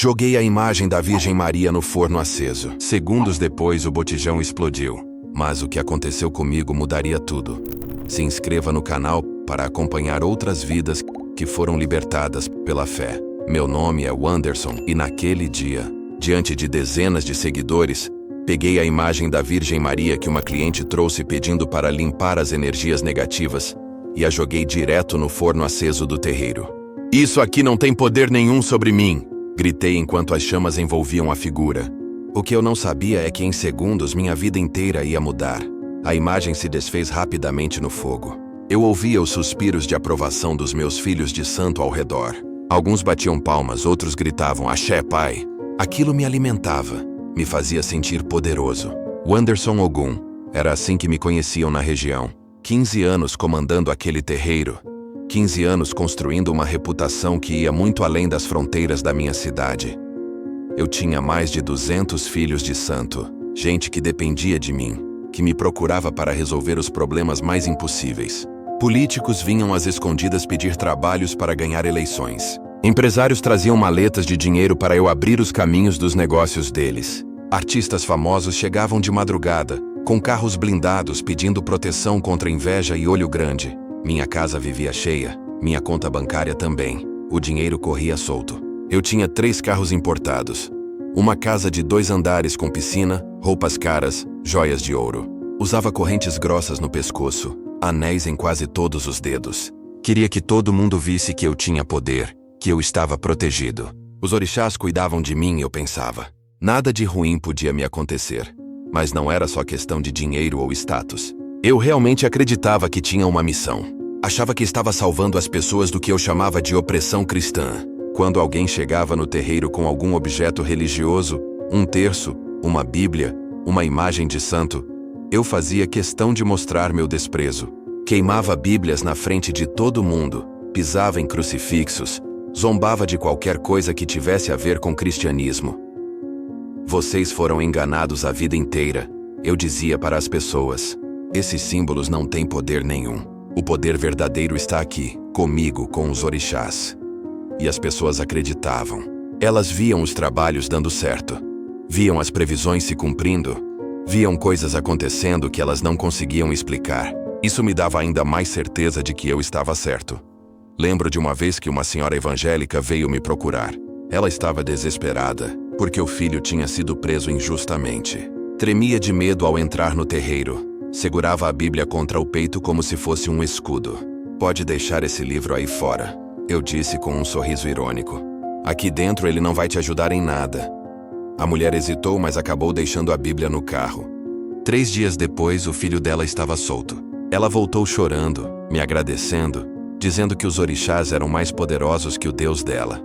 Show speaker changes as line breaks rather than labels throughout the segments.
Joguei a imagem da Virgem Maria no forno aceso. Segundos depois, o botijão explodiu. Mas o que aconteceu comigo mudaria tudo. Se inscreva no canal para acompanhar outras vidas que foram libertadas pela fé. Meu nome é Wanderson e naquele dia, diante de dezenas de seguidores, peguei a imagem da Virgem Maria que uma cliente trouxe pedindo para limpar as energias negativas e a joguei direto no forno aceso do terreiro. Isso aqui não tem poder nenhum sobre mim! Gritei enquanto as chamas envolviam a figura. O que eu não sabia é que em segundos minha vida inteira ia mudar. A imagem se desfez rapidamente no fogo. Eu ouvia os suspiros de aprovação dos meus filhos de santo ao redor. Alguns batiam palmas, outros gritavam, "Axé, pai!" Aquilo me alimentava, me fazia sentir poderoso. Wanderson Ogum, era assim que me conheciam na região. 15 anos comandando aquele terreiro. 15 anos construindo uma reputação que ia muito além das fronteiras da minha cidade. Eu tinha mais de 200 filhos de santo, gente que dependia de mim, que me procurava para resolver os problemas mais impossíveis. Políticos vinham às escondidas pedir trabalhos para ganhar eleições. Empresários traziam maletas de dinheiro para eu abrir os caminhos dos negócios deles. Artistas famosos chegavam de madrugada, com carros blindados pedindo proteção contra inveja e olho grande. Minha casa vivia cheia, minha conta bancária também. O dinheiro corria solto. Eu tinha 3 carros importados. Uma casa de 2 andares com piscina, roupas caras, joias de ouro. Usava correntes grossas no pescoço, anéis em quase todos os dedos. Queria que todo mundo visse que eu tinha poder, que eu estava protegido. Os orixás cuidavam de mim, eu pensava. Nada de ruim podia me acontecer. Mas não era só questão de dinheiro ou status. Eu realmente acreditava que tinha uma missão. Achava que estava salvando as pessoas do que eu chamava de opressão cristã. Quando alguém chegava no terreiro com algum objeto religioso, um terço, uma bíblia, uma imagem de santo, eu fazia questão de mostrar meu desprezo. Queimava bíblias na frente de todo mundo, pisava em crucifixos, zombava de qualquer coisa que tivesse a ver com cristianismo. Vocês foram enganados a vida inteira, eu dizia para as pessoas. Esses símbolos não têm poder nenhum. O poder verdadeiro está aqui, comigo, com os orixás. E as pessoas acreditavam. Elas viam os trabalhos dando certo. Viam as previsões se cumprindo. Viam coisas acontecendo que elas não conseguiam explicar. Isso me dava ainda mais certeza de que eu estava certo. Lembro de uma vez que uma senhora evangélica veio me procurar. Ela estava desesperada, porque o filho tinha sido preso injustamente. Tremia de medo ao entrar no terreiro. Segurava a Bíblia contra o peito como se fosse um escudo. "Pode deixar esse livro aí fora", eu disse com um sorriso irônico. "Aqui dentro ele não vai te ajudar em nada." A mulher hesitou, mas acabou deixando a Bíblia no carro. 3 dias depois, o filho dela estava solto. Ela voltou chorando, me agradecendo, dizendo que os orixás eram mais poderosos que o Deus dela.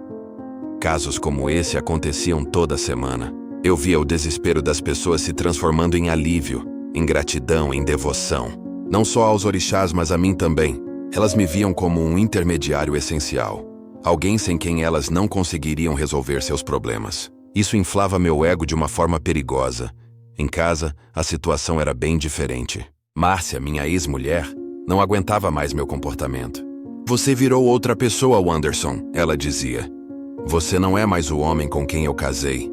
Casos como esse aconteciam toda semana. Eu via o desespero das pessoas se transformando em alívio, em gratidão, em devoção. Não só aos orixás, mas a mim também. Elas me viam como um intermediário essencial. Alguém sem quem elas não conseguiriam resolver seus problemas. Isso inflava meu ego de uma forma perigosa. Em casa, a situação era bem diferente. Márcia, minha ex-mulher, não aguentava mais meu comportamento. "Você virou outra pessoa, Wanderson", ela dizia. "Você não é mais o homem com quem eu casei."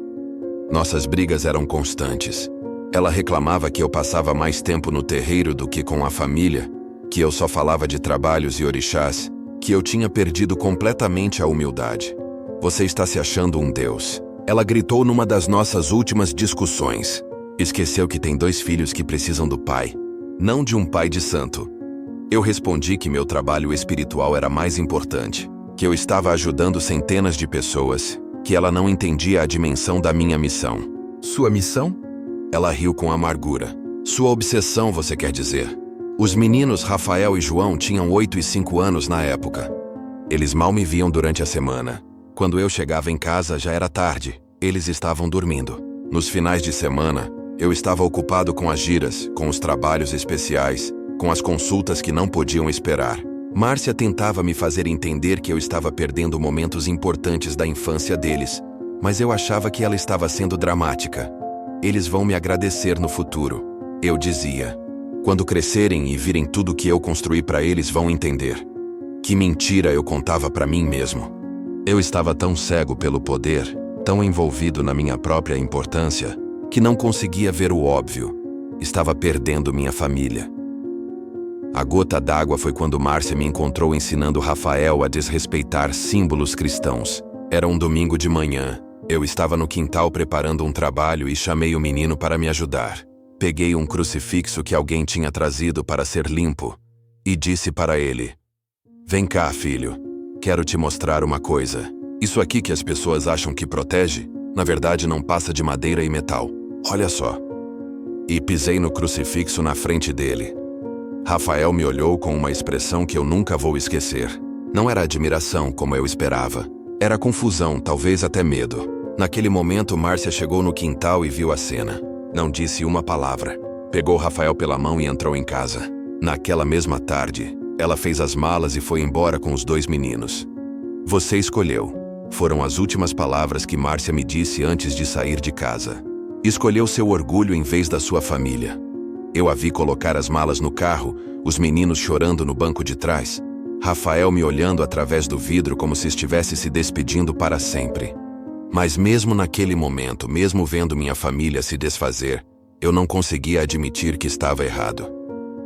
Nossas brigas eram constantes. Ela reclamava que eu passava mais tempo no terreiro do que com a família, que eu só falava de trabalhos e orixás, que eu tinha perdido completamente a humildade. "Você está se achando um deus", ela gritou numa das nossas últimas discussões. "Esqueceu que tem 2 filhos que precisam do pai, não de um pai de santo." Eu respondi que meu trabalho espiritual era mais importante, que eu estava ajudando centenas de pessoas, que ela não entendia a dimensão da minha missão. "Sua missão?" Ela riu com amargura. "Sua obsessão, você quer dizer?" Os meninos Rafael e João tinham 8 e 5 anos na época. Eles mal me viam durante a semana. Quando eu chegava em casa já era tarde. Eles estavam dormindo. Nos finais de semana, eu estava ocupado com as giras, com os trabalhos especiais, com as consultas que não podiam esperar. Márcia tentava me fazer entender que eu estava perdendo momentos importantes da infância deles, mas eu achava que ela estava sendo dramática. "Eles vão me agradecer no futuro", eu dizia. "Quando crescerem e virem tudo que eu construí para eles, vão entender." Que mentira eu contava para mim mesmo. Eu estava tão cego pelo poder, tão envolvido na minha própria importância que não conseguia ver o óbvio. Estava perdendo minha família. A gota d'água foi quando Márcia me encontrou ensinando Rafael a desrespeitar símbolos cristãos. Era um domingo de manhã. Eu estava no quintal preparando um trabalho e chamei o menino para me ajudar. Peguei um crucifixo que alguém tinha trazido para ser limpo e disse para ele: "Vem cá, filho. Quero te mostrar uma coisa. Isso aqui que as pessoas acham que protege, na verdade não passa de madeira e metal. Olha só." E pisei no crucifixo na frente dele. Rafael me olhou com uma expressão que eu nunca vou esquecer. Não era admiração, como eu esperava. Era confusão, talvez até medo. Naquele momento, Márcia chegou no quintal e viu a cena. Não disse uma palavra. Pegou Rafael pela mão e entrou em casa. Naquela mesma tarde, ela fez as malas e foi embora com os 2 meninos. "Você escolheu." Foram as últimas palavras que Márcia me disse antes de sair de casa. Escolheu seu orgulho em vez da sua família. Eu a vi colocar as malas no carro, os meninos chorando no banco de trás. Rafael me olhando através do vidro como se estivesse se despedindo para sempre. Mas mesmo naquele momento, mesmo vendo minha família se desfazer, eu não conseguia admitir que estava errado.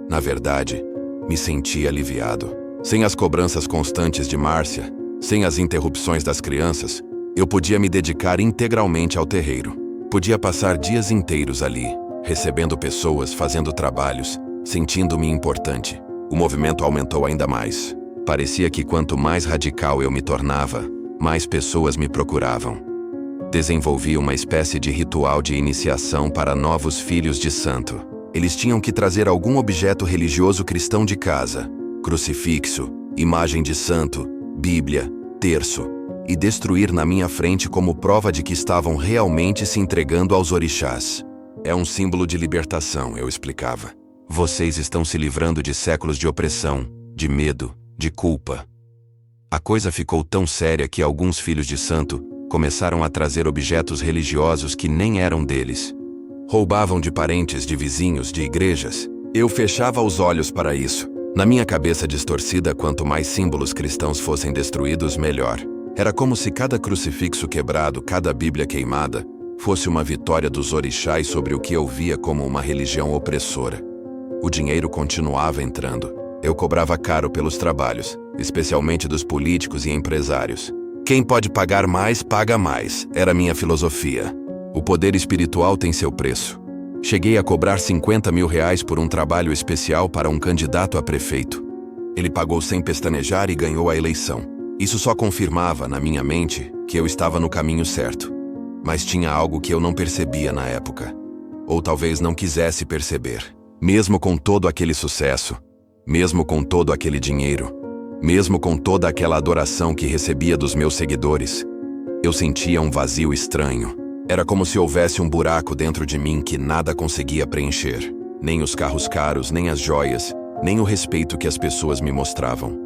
Na verdade, me sentia aliviado. Sem as cobranças constantes de Márcia, sem as interrupções das crianças, eu podia me dedicar integralmente ao terreiro. Podia passar dias inteiros ali, recebendo pessoas, fazendo trabalhos, sentindo-me importante. O movimento aumentou ainda mais. Parecia que quanto mais radical eu me tornava, mais pessoas me procuravam. Desenvolvi uma espécie de ritual de iniciação para novos filhos de santo. Eles tinham que trazer algum objeto religioso cristão de casa: crucifixo, imagem de santo, Bíblia, terço, e destruir na minha frente como prova de que estavam realmente se entregando aos orixás. "É um símbolo de libertação", eu explicava. "Vocês estão se livrando de séculos de opressão, de medo, de culpa." A coisa ficou tão séria que alguns filhos de santo começaram a trazer objetos religiosos que nem eram deles. Roubavam de parentes, de vizinhos, de igrejas. Eu fechava os olhos para isso. Na minha cabeça distorcida, quanto mais símbolos cristãos fossem destruídos, melhor. Era como se cada crucifixo quebrado, cada Bíblia queimada, fosse uma vitória dos orixás sobre o que eu via como uma religião opressora. O dinheiro continuava entrando. Eu cobrava caro pelos trabalhos, especialmente dos políticos e empresários. Quem pode pagar mais, paga mais, era minha filosofia. O poder espiritual tem seu preço. Cheguei a cobrar R$ 50.000 por um trabalho especial para um candidato a prefeito. Ele pagou sem pestanejar e ganhou a eleição. Isso só confirmava, na minha mente, que eu estava no caminho certo. Mas tinha algo que eu não percebia na época. Ou talvez não quisesse perceber. Mesmo com todo aquele sucesso, mesmo com todo aquele dinheiro, mesmo com toda aquela adoração que recebia dos meus seguidores, eu sentia um vazio estranho. Era como se houvesse um buraco dentro de mim que nada conseguia preencher. Nem os carros caros, nem as joias, nem o respeito que as pessoas me mostravam.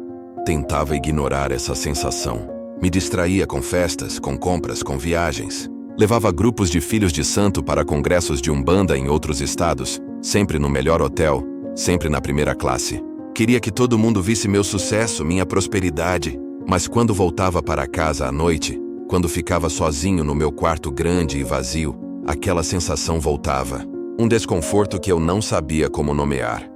Tentava ignorar essa sensação. Me distraía com festas, com compras, com viagens. Levava grupos de filhos de santo para congressos de umbanda em outros estados, sempre no melhor hotel, sempre na primeira classe. Queria que todo mundo visse meu sucesso, minha prosperidade. Mas quando voltava para casa à noite, quando ficava sozinho no meu quarto grande e vazio, aquela sensação voltava. Um desconforto que eu não sabia como nomear.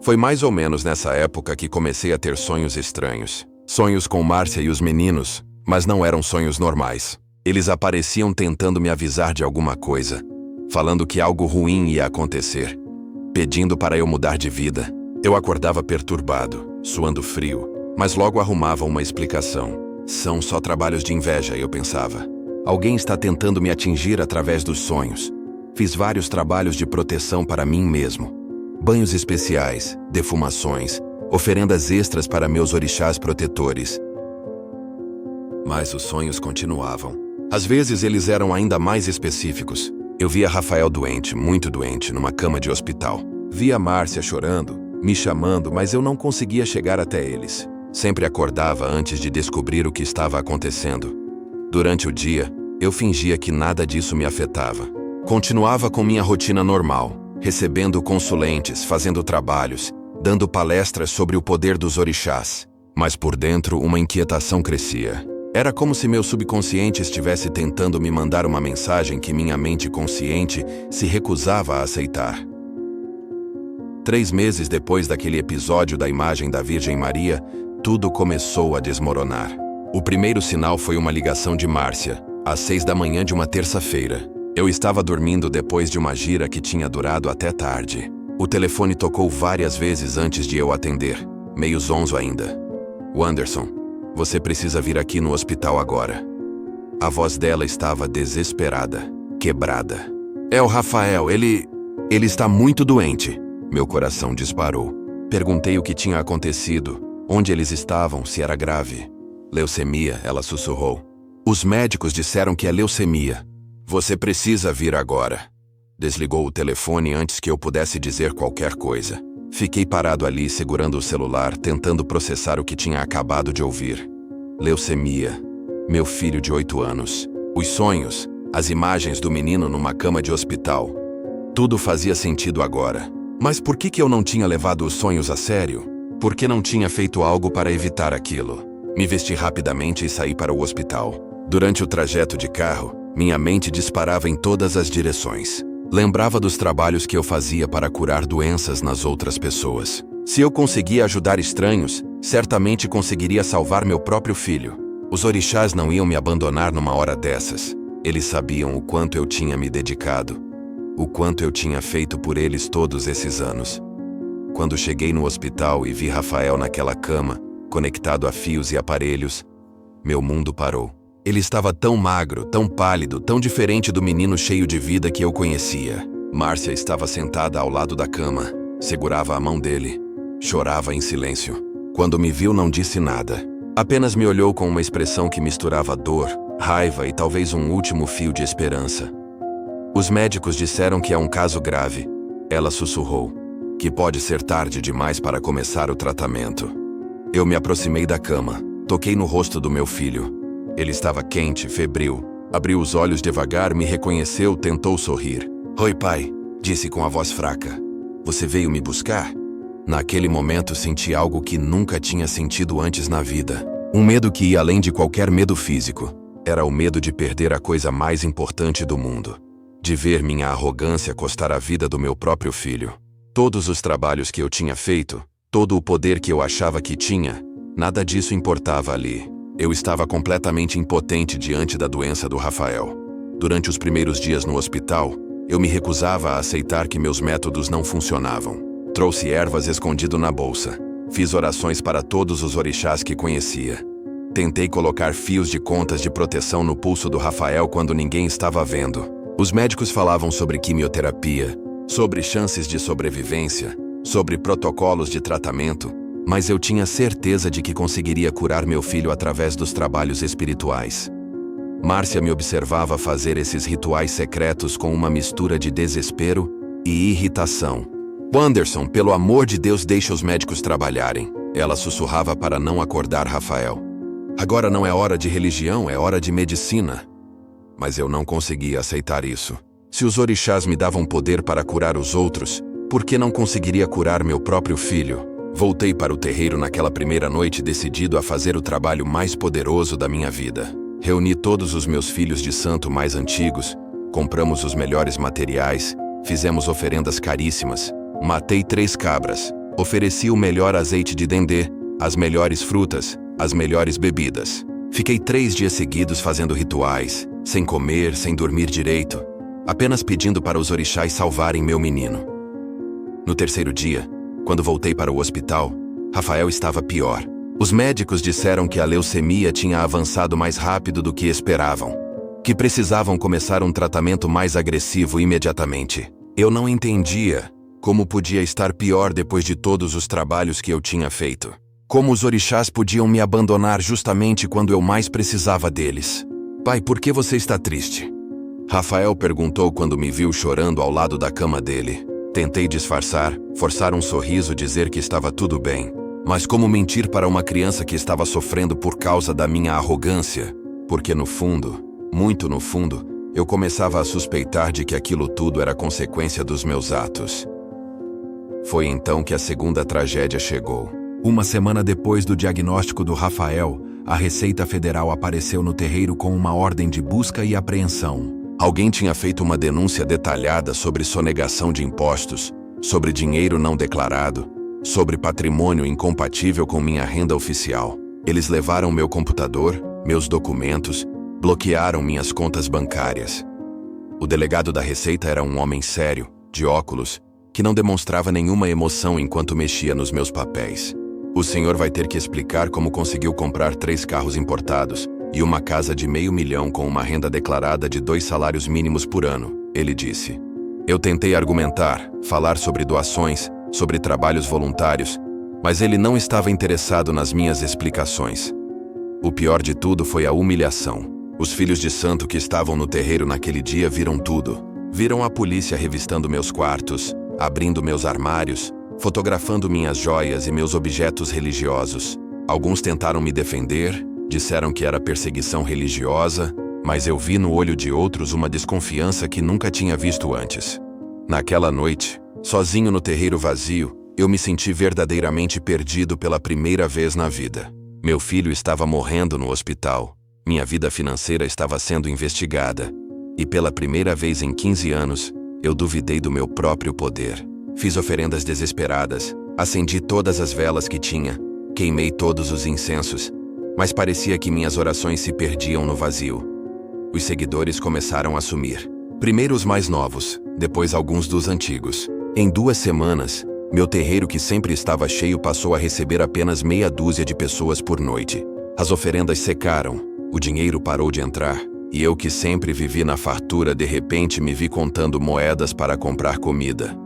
Foi mais ou menos nessa época que comecei a ter sonhos estranhos. Sonhos com Márcia e os meninos, mas não eram sonhos normais. Eles apareciam tentando me avisar de alguma coisa, falando que algo ruim ia acontecer, pedindo para eu mudar de vida. Eu acordava perturbado, suando frio, mas logo arrumava uma explicação. São só trabalhos de inveja, eu pensava. Alguém está tentando me atingir através dos sonhos. Fiz vários trabalhos de proteção para mim mesmo. Banhos especiais, defumações, oferendas extras para meus orixás protetores. Mas os sonhos continuavam. Às vezes eles eram ainda mais específicos. Eu via Rafael doente, muito doente, numa cama de hospital. Via Márcia chorando, me chamando, mas eu não conseguia chegar até eles. Sempre acordava antes de descobrir o que estava acontecendo. Durante o dia, eu fingia que nada disso me afetava. Continuava com minha rotina normal, recebendo consulentes, fazendo trabalhos, dando palestras sobre o poder dos orixás. Mas por dentro uma inquietação crescia. Era como se meu subconsciente estivesse tentando me mandar uma mensagem que minha mente consciente se recusava a aceitar. 3 meses depois daquele episódio da imagem da Virgem Maria, tudo começou a desmoronar. O primeiro sinal foi uma ligação de Márcia, às 6 da manhã de uma terça-feira. Eu estava dormindo depois de uma gira que tinha durado até tarde. O telefone tocou várias vezes antes de eu atender, meio zonzo ainda. "Wanderson, você precisa vir aqui no hospital agora." A voz dela estava desesperada, quebrada. "É o Rafael, ele está muito doente." Meu coração disparou. Perguntei o que tinha acontecido, onde eles estavam, se era grave. "Leucemia", ela sussurrou. "Os médicos disseram que é leucemia. Você precisa vir agora." Desligou o telefone antes que eu pudesse dizer qualquer coisa. Fiquei parado ali segurando o celular, tentando processar o que tinha acabado de ouvir. Leucemia. Meu filho de 8 anos. Os sonhos, as imagens do menino numa cama de hospital. Tudo fazia sentido agora. Mas por que eu não tinha levado os sonhos a sério? Por que não tinha feito algo para evitar aquilo? Me vesti rapidamente e saí para o hospital. Durante o trajeto de carro, minha mente disparava em todas as direções. Lembrava dos trabalhos que eu fazia para curar doenças nas outras pessoas. Se eu conseguia ajudar estranhos, certamente conseguiria salvar meu próprio filho. Os orixás não iam me abandonar numa hora dessas. Eles sabiam o quanto eu tinha me dedicado, o quanto eu tinha feito por eles todos esses anos. Quando cheguei no hospital e vi Rafael naquela cama, conectado a fios e aparelhos, meu mundo parou. Ele estava tão magro, tão pálido, tão diferente do menino cheio de vida que eu conhecia. Márcia estava sentada ao lado da cama, segurava a mão dele, chorava em silêncio. Quando me viu, não disse nada. Apenas me olhou com uma expressão que misturava dor, raiva e talvez um último fio de esperança. "Os médicos disseram que é um caso grave", ela sussurrou, "que pode ser tarde demais para começar o tratamento." Eu me aproximei da cama, toquei no rosto do meu filho. Ele estava quente, febril. Abriu os olhos devagar, me reconheceu, tentou sorrir. "Oi, pai", disse com a voz fraca. "Você veio me buscar?" Naquele momento senti algo que nunca tinha sentido antes na vida. Um medo que ia além de qualquer medo físico. Era o medo de perder a coisa mais importante do mundo. De ver minha arrogância custar a vida do meu próprio filho. Todos os trabalhos que eu tinha feito, todo o poder que eu achava que tinha, nada disso importava ali. Eu estava completamente impotente diante da doença do Rafael. Durante os primeiros dias no hospital, eu me recusava a aceitar que meus métodos não funcionavam. Trouxe ervas escondido na bolsa. Fiz orações para todos os orixás que conhecia. Tentei colocar fios de contas de proteção no pulso do Rafael quando ninguém estava vendo. Os médicos falavam sobre quimioterapia, sobre chances de sobrevivência, sobre protocolos de tratamento, mas eu tinha certeza de que conseguiria curar meu filho através dos trabalhos espirituais. Márcia me observava fazer esses rituais secretos com uma mistura de desespero e irritação. "Wanderson, pelo amor de Deus, deixa os médicos trabalharem", ela sussurrava para não acordar Rafael. "Agora não é hora de religião, é hora de medicina." Mas eu não conseguia aceitar isso. Se os orixás me davam poder para curar os outros, por que não conseguiria curar meu próprio filho? Voltei para o terreiro naquela primeira noite decidido a fazer o trabalho mais poderoso da minha vida. Reuni todos os meus filhos de santo mais antigos, compramos os melhores materiais, fizemos oferendas caríssimas, matei 3 cabras, ofereci o melhor azeite de dendê, as melhores frutas, as melhores bebidas. Fiquei 3 dias seguidos fazendo rituais, sem comer, sem dormir direito, apenas pedindo para os orixás salvarem meu menino. No terceiro dia, quando voltei para o hospital, Rafael estava pior. Os médicos disseram que a leucemia tinha avançado mais rápido do que esperavam, que precisavam começar um tratamento mais agressivo imediatamente. Eu não entendia como podia estar pior depois de todos os trabalhos que eu tinha feito. Como os orixás podiam me abandonar justamente quando eu mais precisava deles. "Pai, por que você está triste?" Rafael perguntou quando me viu chorando ao lado da cama dele. Tentei disfarçar, forçar um sorriso, dizer que estava tudo bem. Mas como mentir para uma criança que estava sofrendo por causa da minha arrogância? Porque no fundo, muito no fundo, eu começava a suspeitar de que aquilo tudo era consequência dos meus atos. Foi então que a segunda tragédia chegou. Uma semana depois do diagnóstico do Rafael, a Receita Federal apareceu no terreiro com uma ordem de busca e apreensão. Alguém tinha feito uma denúncia detalhada sobre sonegação de impostos, sobre dinheiro não declarado, sobre patrimônio incompatível com minha renda oficial. Eles levaram meu computador, meus documentos, bloquearam minhas contas bancárias. O delegado da Receita era um homem sério, de óculos, que não demonstrava nenhuma emoção enquanto mexia nos meus papéis. O senhor vai ter que explicar como conseguiu comprar 3 carros importados e uma casa de $500 mil com uma renda declarada de 2 salários mínimos por ano, ele disse. Eu tentei argumentar, falar sobre doações, sobre trabalhos voluntários, mas ele não estava interessado nas minhas explicações. O pior de tudo foi a humilhação. Os filhos de santo que estavam no terreiro naquele dia viram tudo. Viram a polícia revistando meus quartos, abrindo meus armários, fotografando minhas joias e meus objetos religiosos. Alguns tentaram me defender, disseram que era perseguição religiosa, mas eu vi no olho de outros uma desconfiança que nunca tinha visto antes. Naquela noite, sozinho no terreiro vazio, eu me senti verdadeiramente perdido pela primeira vez na vida. Meu filho estava morrendo no hospital. Minha vida financeira estava sendo investigada. E pela primeira vez em 15 anos, eu duvidei do meu próprio poder. Fiz oferendas desesperadas, acendi todas as velas que tinha, queimei todos os incensos, mas parecia que minhas orações se perdiam no vazio. Os seguidores começaram a sumir. Primeiro os mais novos, depois alguns dos antigos. Em 2 semanas, meu terreiro que sempre estava cheio passou a receber apenas meia dúzia de pessoas por noite. As oferendas secaram, o dinheiro parou de entrar, e eu que sempre vivi na fartura de repente me vi contando moedas para comprar comida.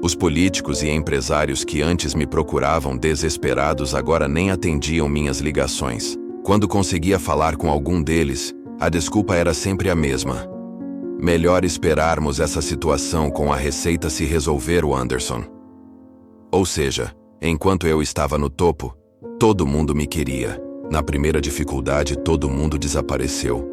Os políticos e empresários que antes me procuravam desesperados agora nem atendiam minhas ligações. Quando conseguia falar com algum deles, a desculpa era sempre a mesma. Melhor esperarmos essa situação com a Receita se resolver, Anderson. Ou seja, enquanto eu estava no topo, todo mundo me queria. Na primeira dificuldade, todo mundo desapareceu.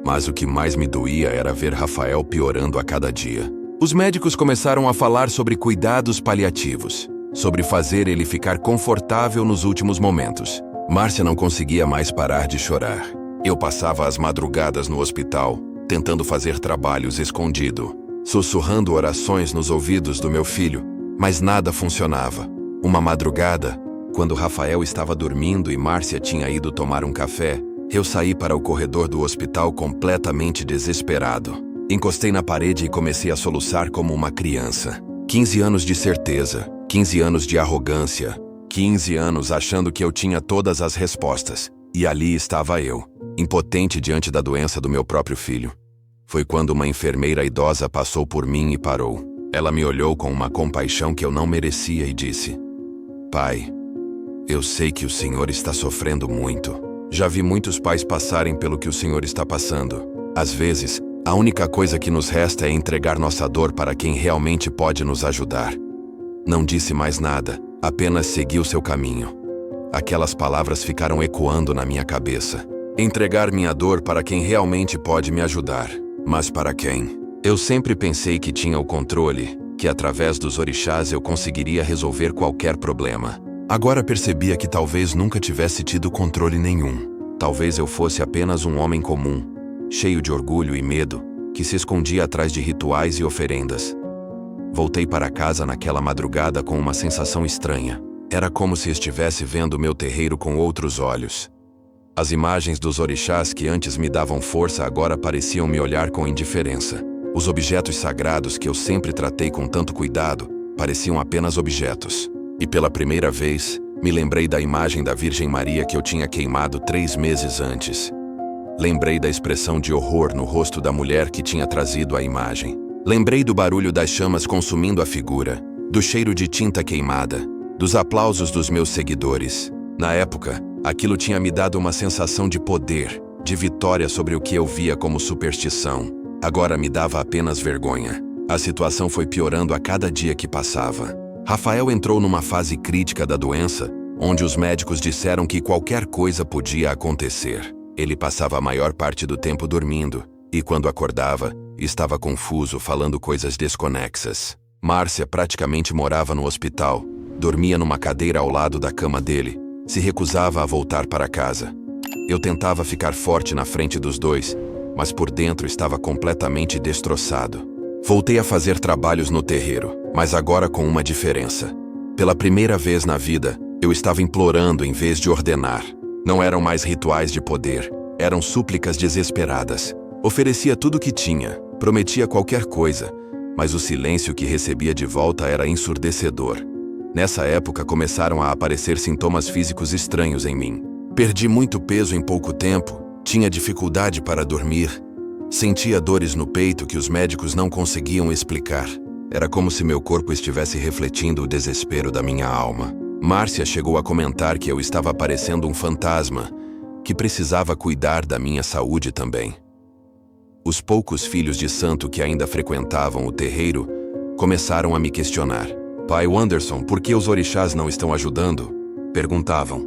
Mas o que mais me doía era ver Rafael piorando a cada dia. Os médicos começaram a falar sobre cuidados paliativos, sobre fazer ele ficar confortável nos últimos momentos. Márcia não conseguia mais parar de chorar. Eu passava as madrugadas no hospital, tentando fazer trabalhos escondido, sussurrando orações nos ouvidos do meu filho, mas nada funcionava. Uma madrugada, quando Rafael estava dormindo e Márcia tinha ido tomar um café, eu saí para o corredor do hospital completamente desesperado. Encostei na parede e comecei a soluçar como uma criança. 15 anos de certeza, 15 anos de arrogância, 15 anos achando que eu tinha todas as respostas. E ali estava eu, impotente diante da doença do meu próprio filho. Foi quando uma enfermeira idosa passou por mim e parou. Ela me olhou com uma compaixão que eu não merecia e disse: "Pai, eu sei que o senhor está sofrendo muito. Já vi muitos pais passarem pelo que o senhor está passando. Às vezes, a única coisa que nos resta é entregar nossa dor para quem realmente pode nos ajudar." Não disse mais nada, apenas seguiu seu caminho. Aquelas palavras ficaram ecoando na minha cabeça. Entregar minha dor para quem realmente pode me ajudar. Mas para quem? Eu sempre pensei que tinha o controle, que através dos orixás eu conseguiria resolver qualquer problema. Agora percebia que talvez nunca tivesse tido controle nenhum. Talvez eu fosse apenas um homem comum, cheio de orgulho e medo, que se escondia atrás de rituais e oferendas. Voltei para casa naquela madrugada com uma sensação estranha. Era como se estivesse vendo meu terreiro com outros olhos. As imagens dos orixás que antes me davam força agora pareciam me olhar com indiferença. Os objetos sagrados que eu sempre tratei com tanto cuidado pareciam apenas objetos. E pela primeira vez, me lembrei da imagem da Virgem Maria que eu tinha queimado 3 meses antes. Lembrei da expressão de horror no rosto da mulher que tinha trazido a imagem. Lembrei do barulho das chamas consumindo a figura, do cheiro de tinta queimada, dos aplausos dos meus seguidores. Na época, aquilo tinha me dado uma sensação de poder, de vitória sobre o que eu via como superstição. Agora me dava apenas vergonha. A situação foi piorando a cada dia que passava. Rafael entrou numa fase crítica da doença, onde os médicos disseram que qualquer coisa podia acontecer. Ele passava a maior parte do tempo dormindo, e quando acordava, estava confuso, falando coisas desconexas. Márcia praticamente morava no hospital, dormia numa cadeira ao lado da cama dele, se recusava a voltar para casa. Eu tentava ficar forte na frente dos dois, mas por dentro estava completamente destroçado. Voltei a fazer trabalhos no terreiro, mas agora com uma diferença. Pela primeira vez na vida, eu estava implorando em vez de ordenar. Não eram mais rituais de poder, eram súplicas desesperadas. Oferecia tudo o que tinha, prometia qualquer coisa, mas o silêncio que recebia de volta era ensurdecedor. Nessa época começaram a aparecer sintomas físicos estranhos em mim. Perdi muito peso em pouco tempo, tinha dificuldade para dormir, sentia dores no peito que os médicos não conseguiam explicar. Era como se meu corpo estivesse refletindo o desespero da minha alma. Márcia chegou a comentar que eu estava parecendo um fantasma, que precisava cuidar da minha saúde também. Os poucos filhos de santo que ainda frequentavam o terreiro começaram a me questionar. Pai Wanderson, por que os orixás não estão ajudando? Perguntavam.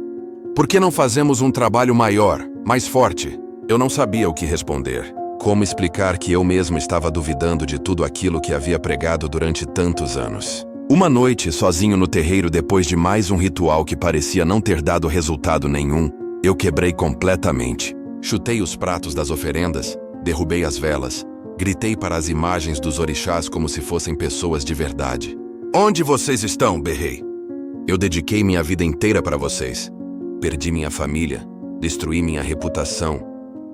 Por que não fazemos um trabalho maior, mais forte? Eu não sabia o que responder. Como explicar que eu mesmo estava duvidando de tudo aquilo que havia pregado durante tantos anos? Uma noite, sozinho no terreiro depois de mais um ritual que parecia não ter dado resultado nenhum, eu quebrei completamente. Chutei os pratos das oferendas, derrubei as velas, gritei para as imagens dos orixás como se fossem pessoas de verdade. Onde vocês estão? Berrei. Eu dediquei minha vida inteira para vocês. Perdi minha família, destruí minha reputação.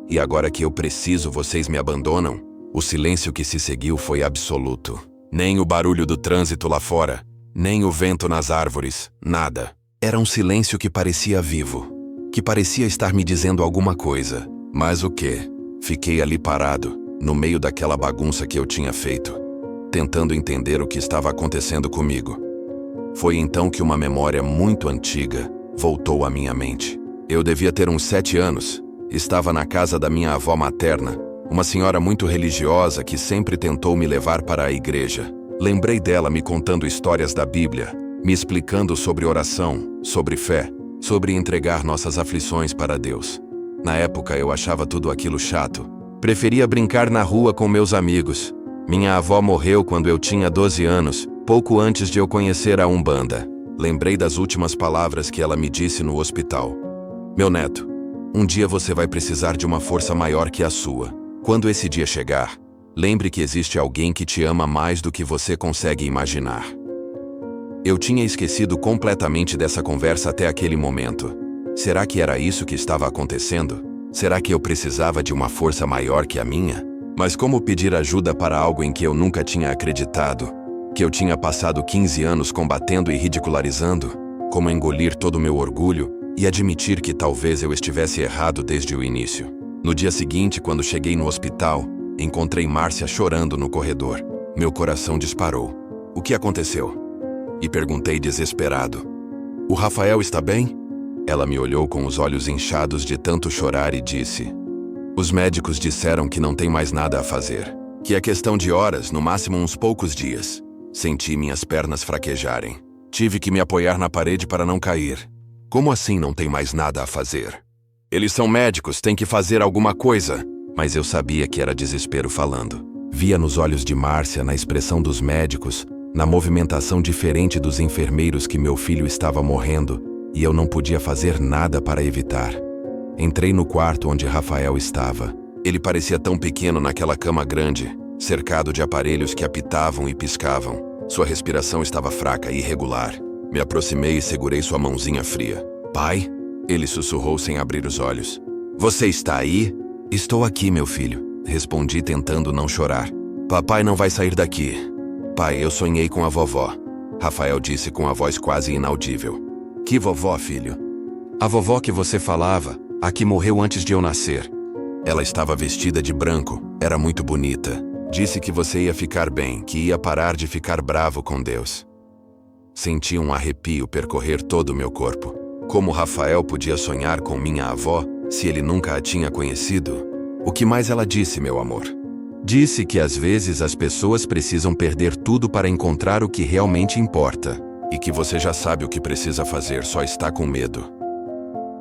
E agora que eu preciso, vocês me abandonam? O silêncio que se seguiu foi absoluto. Nem o barulho do trânsito lá fora, nem o vento nas árvores, nada. Era um silêncio que parecia vivo, que parecia estar me dizendo alguma coisa. Mas o quê? Fiquei ali parado, no meio daquela bagunça que eu tinha feito, tentando entender o que estava acontecendo comigo. Foi então que uma memória muito antiga voltou à minha mente. Eu devia ter uns 7 anos. Estava na casa da minha avó materna, uma senhora muito religiosa que sempre tentou me levar para a igreja. Lembrei dela me contando histórias da Bíblia, me explicando sobre oração, sobre fé, sobre entregar nossas aflições para Deus. Na época eu achava tudo aquilo chato. Preferia brincar na rua com meus amigos. Minha avó morreu quando eu tinha 12 anos, pouco antes de eu conhecer a Umbanda. Lembrei das últimas palavras que ela me disse no hospital. Meu neto, um dia você vai precisar de uma força maior que a sua. Quando esse dia chegar, lembre que existe alguém que te ama mais do que você consegue imaginar. Eu tinha esquecido completamente dessa conversa até aquele momento. Será que era isso que estava acontecendo? Será que eu precisava de uma força maior que a minha? Mas como pedir ajuda para algo em que eu nunca tinha acreditado? Que eu tinha passado 15 anos combatendo e ridicularizando? Como engolir todo o meu orgulho e admitir que talvez eu estivesse errado desde o início? No dia seguinte, quando cheguei no hospital, encontrei Márcia chorando no corredor. Meu coração disparou. O que aconteceu? E perguntei desesperado. O Rafael está bem? Ela me olhou com os olhos inchados de tanto chorar e disse: os médicos disseram que não tem mais nada a fazer, que é questão de horas, no máximo uns poucos dias. Senti minhas pernas fraquejarem. Tive que me apoiar na parede para não cair. Como assim não tem mais nada a fazer? Eles são médicos, têm que fazer alguma coisa. Mas eu sabia que era desespero falando. Via nos olhos de Márcia, na expressão dos médicos, na movimentação diferente dos enfermeiros que meu filho estava morrendo, e eu não podia fazer nada para evitar. Entrei no quarto onde Rafael estava. Ele parecia tão pequeno naquela cama grande, cercado de aparelhos que apitavam e piscavam. Sua respiração estava fraca e irregular. Me aproximei e segurei sua mãozinha fria. Pai? Ele sussurrou sem abrir os olhos. Você está aí? Estou aqui, meu filho, respondi tentando não chorar. Papai não vai sair daqui. Pai, eu sonhei com a vovó. Rafael disse com a voz quase inaudível. Que vovó, filho? A vovó que você falava, a que morreu antes de eu nascer. Ela estava vestida de branco, era muito bonita. Disse que você ia ficar bem, que ia parar de ficar bravo com Deus. Senti um arrepio percorrer todo o meu corpo. Como Rafael podia sonhar com minha avó, se ele nunca a tinha conhecido? O que mais ela disse, meu amor? Disse que às vezes as pessoas precisam perder tudo para encontrar o que realmente importa. E que você já sabe o que precisa fazer, só está com medo.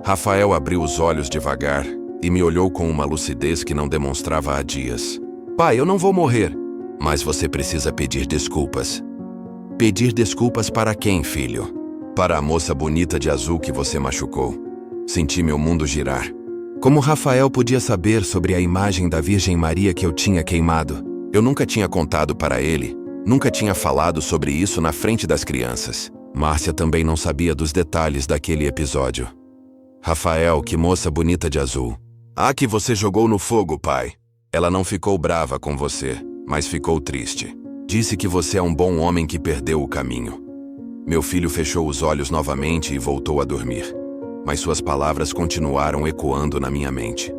Rafael abriu os olhos devagar e me olhou com uma lucidez que não demonstrava há dias. Pai, eu não vou morrer. Mas você precisa pedir desculpas. Pedir desculpas para quem, filho? Para a moça bonita de azul que você machucou. Senti meu mundo girar. Como Rafael podia saber sobre a imagem da Virgem Maria que eu tinha queimado? Eu nunca tinha contado para ele, nunca tinha falado sobre isso na frente das crianças. Márcia também não sabia dos detalhes daquele episódio. Rafael, que moça bonita de azul. Ah, que você jogou no fogo, pai. Ela não ficou brava com você, mas ficou triste. Disse que você é um bom homem que perdeu o caminho. Meu filho fechou os olhos novamente e voltou a dormir. Mas suas palavras continuaram ecoando na minha mente.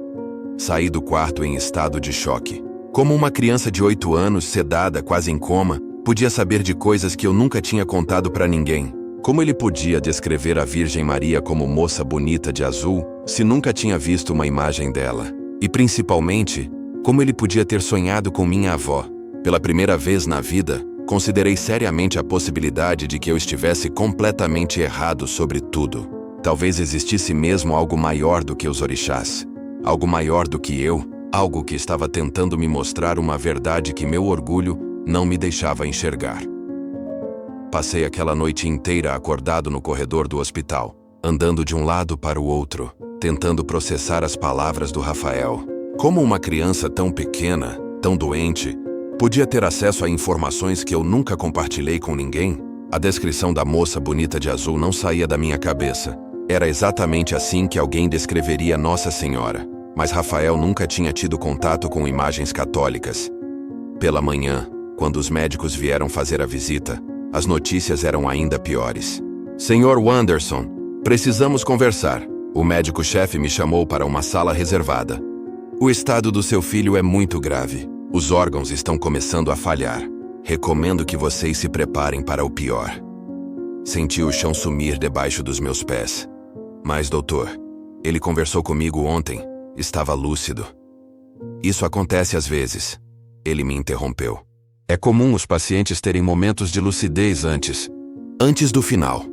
Saí do quarto em estado de choque. Como uma criança de 8 anos, sedada, quase em coma, podia saber de coisas que eu nunca tinha contado para ninguém. Como ele podia descrever a Virgem Maria como moça bonita de azul, se nunca tinha visto uma imagem dela? E principalmente, como ele podia ter sonhado com minha avó? Pela primeira vez na vida, considerei seriamente a possibilidade de que eu estivesse completamente errado sobre tudo. Talvez existisse mesmo algo maior do que os orixás. Algo maior do que eu, algo que estava tentando me mostrar uma verdade que meu orgulho não me deixava enxergar. Passei aquela noite inteira acordado no corredor do hospital, andando de um lado para o outro, tentando processar as palavras do Rafael. Como uma criança tão pequena, tão doente, podia ter acesso a informações que eu nunca compartilhei com ninguém? A descrição da moça bonita de azul não saía da minha cabeça. Era exatamente assim que alguém descreveria Nossa Senhora. Mas Rafael nunca tinha tido contato com imagens católicas. Pela manhã, quando os médicos vieram fazer a visita, as notícias eram ainda piores. Senhor Wanderson, precisamos conversar. O médico-chefe me chamou para uma sala reservada. O estado do seu filho é muito grave. Os órgãos estão começando a falhar. Recomendo que vocês se preparem para o pior. Senti o chão sumir debaixo dos meus pés. Mas, doutor, ele conversou comigo ontem. Estava lúcido. Isso acontece às vezes. Ele me interrompeu. É comum os pacientes terem momentos de lucidez antes do final.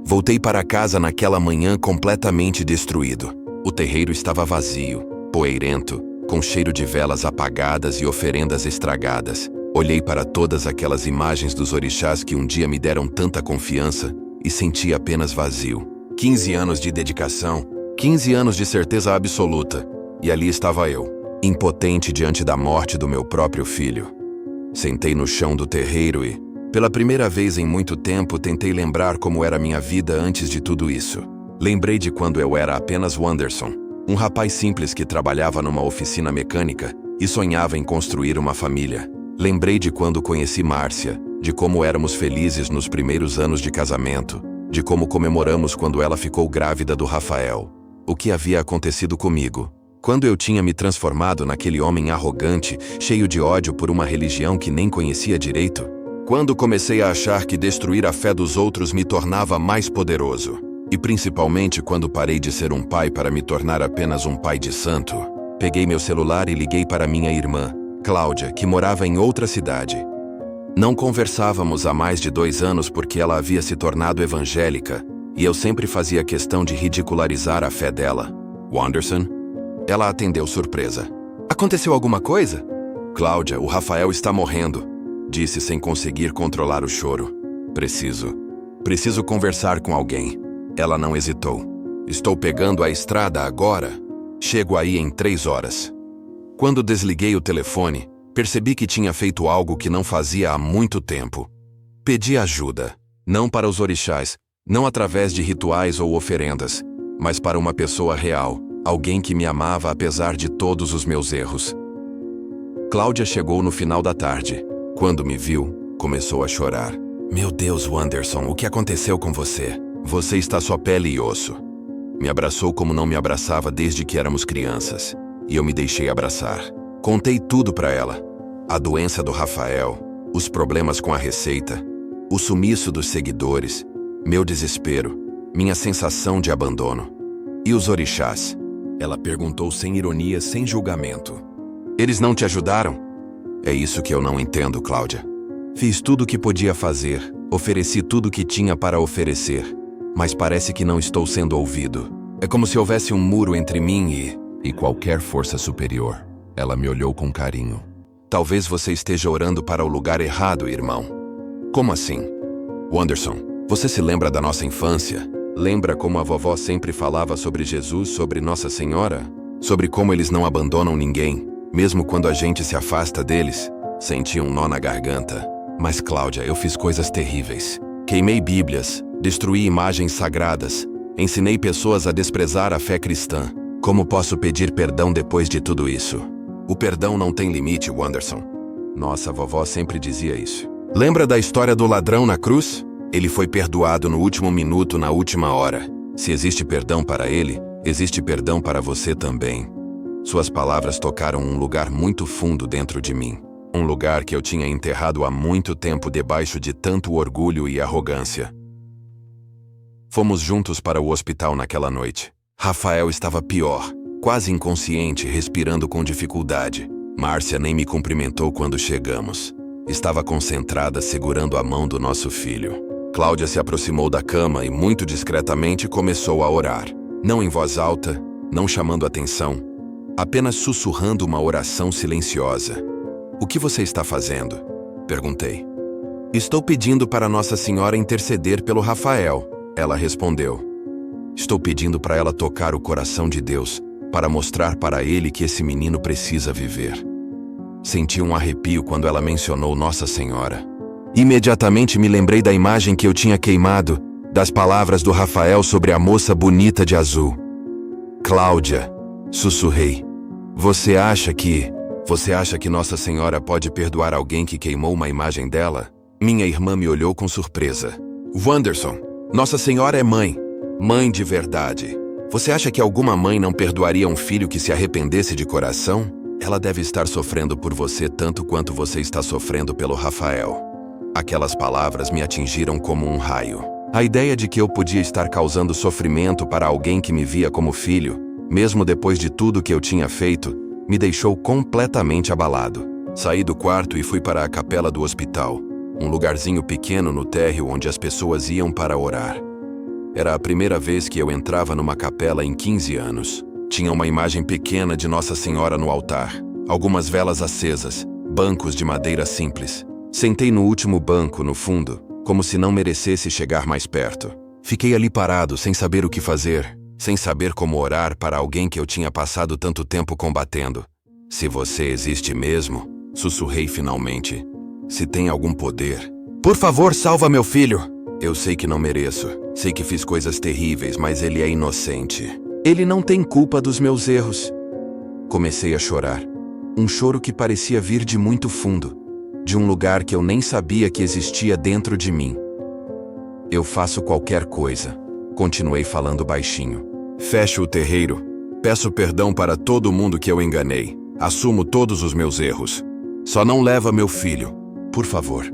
Voltei para casa naquela manhã completamente destruído. O terreiro estava vazio, poeirento, com cheiro de velas apagadas e oferendas estragadas. Olhei para todas aquelas imagens dos orixás que um dia me deram tanta confiança e senti apenas vazio. 15 anos de dedicação, 15 anos de certeza absoluta. E ali estava eu, impotente diante da morte do meu próprio filho. Sentei no chão do terreiro e, pela primeira vez em muito tempo, tentei lembrar como era minha vida antes de tudo isso. Lembrei de quando eu era apenas Wanderson, um rapaz simples que trabalhava numa oficina mecânica e sonhava em construir uma família. Lembrei de quando conheci Márcia, de como éramos felizes nos primeiros anos de casamento, de como comemoramos quando ela ficou grávida do Rafael. O que havia acontecido comigo? Quando eu tinha me transformado naquele homem arrogante, cheio de ódio por uma religião que nem conhecia direito? Quando comecei a achar que destruir a fé dos outros me tornava mais poderoso? E principalmente quando parei de ser um pai para me tornar apenas um pai de santo? Peguei meu celular e liguei para minha irmã, Cláudia, que morava em outra cidade. Não conversávamos há mais de 2 anos porque ela havia se tornado evangélica, e eu sempre fazia questão de ridicularizar a fé dela. Wanderson? Ela atendeu surpresa. Aconteceu alguma coisa? Cláudia, o Rafael está morrendo, disse sem conseguir controlar o choro. Preciso conversar com alguém. Ela não hesitou. Estou pegando a estrada agora. Chego aí em 3 horas. Quando desliguei o telefone, percebi que tinha feito algo que não fazia há muito tempo. Pedi ajuda. Não para os orixás, não através de rituais ou oferendas, mas para uma pessoa real. Alguém que me amava apesar de todos os meus erros. Cláudia chegou no final da tarde. Quando me viu, começou a chorar. Meu Deus, Wanderson, o que aconteceu com você? Você está só pele e osso. Me abraçou como não me abraçava desde que éramos crianças. E eu me deixei abraçar. Contei tudo para ela. A doença do Rafael, os problemas com a receita, o sumiço dos seguidores, meu desespero, minha sensação de abandono. E os orixás? Ela perguntou sem ironia, sem julgamento. Eles não te ajudaram? É isso que eu não entendo, Cláudia. Fiz tudo o que podia fazer, ofereci tudo o que tinha para oferecer, mas parece que não estou sendo ouvido. É como se houvesse um muro entre mim e qualquer força superior. Ela me olhou com carinho. Talvez você esteja orando para o lugar errado, irmão. Como assim? Wanderson, Você se lembra da nossa infância? Lembra como a vovó sempre falava sobre Jesus, sobre Nossa Senhora? Sobre como eles não abandonam ninguém, mesmo quando a gente se afasta deles? Senti um nó na garganta. Mas, Cláudia, eu fiz coisas terríveis. Queimei bíblias, destruí imagens sagradas, ensinei pessoas a desprezar a fé cristã. Como posso pedir perdão depois de tudo isso? O perdão não tem limite, Wanderson. Nossa, a vovó sempre dizia isso. Lembra da história do ladrão na cruz? Ele foi perdoado no último minuto, na última hora. Se existe perdão para ele, existe perdão para você também. Suas palavras tocaram um lugar muito fundo dentro de mim. Um lugar que eu tinha enterrado há muito tempo debaixo de tanto orgulho e arrogância. Fomos juntos para o hospital naquela noite. Rafael estava pior, quase inconsciente, respirando com dificuldade. Márcia nem me cumprimentou quando chegamos. Estava concentrada segurando a mão do nosso filho. Cláudia se aproximou da cama e muito discretamente começou a orar. Não em voz alta, não chamando atenção, apenas sussurrando uma oração silenciosa. "O que você está fazendo?" perguntei. "Estou pedindo para Nossa Senhora interceder pelo Rafael", ela respondeu. "Estou pedindo para ela tocar o coração de Deus, para mostrar para ele que esse menino precisa viver." Senti um arrepio quando ela mencionou Nossa Senhora. Imediatamente me lembrei da imagem que eu tinha queimado, das palavras do Rafael sobre a moça bonita de azul. "Cláudia", sussurrei, Você acha que Nossa Senhora pode perdoar alguém que queimou uma imagem dela?" Minha irmã me olhou com surpresa. "Wanderson, Nossa Senhora é mãe. Mãe de verdade. Você acha que alguma mãe não perdoaria um filho que se arrependesse de coração? Ela deve estar sofrendo por você tanto quanto você está sofrendo pelo Rafael." Aquelas palavras me atingiram como um raio. A ideia de que eu podia estar causando sofrimento para alguém que me via como filho, mesmo depois de tudo que eu tinha feito, me deixou completamente abalado. Saí do quarto e fui para a capela do hospital, um lugarzinho pequeno no térreo onde as pessoas iam para orar. Era a primeira vez que eu entrava numa capela em 15 anos. Tinha uma imagem pequena de Nossa Senhora no altar, algumas velas acesas, bancos de madeira simples. Sentei no último banco, no fundo, como se não merecesse chegar mais perto. Fiquei ali parado, sem saber o que fazer, sem saber como orar para alguém que eu tinha passado tanto tempo combatendo. "Se você existe mesmo", sussurrei finalmente. "Se tem algum poder, por favor, salva meu filho." Eu sei que não mereço, sei que fiz coisas terríveis, mas ele é inocente. Ele não tem culpa dos meus erros. Comecei a chorar. Um choro que parecia vir de muito fundo, de um lugar que eu nem sabia que existia dentro de mim. "Eu faço qualquer coisa", continuei falando baixinho. "Fecho o terreiro. Peço perdão para todo mundo que eu enganei. Assumo todos os meus erros. Só não leva meu filho, por favor."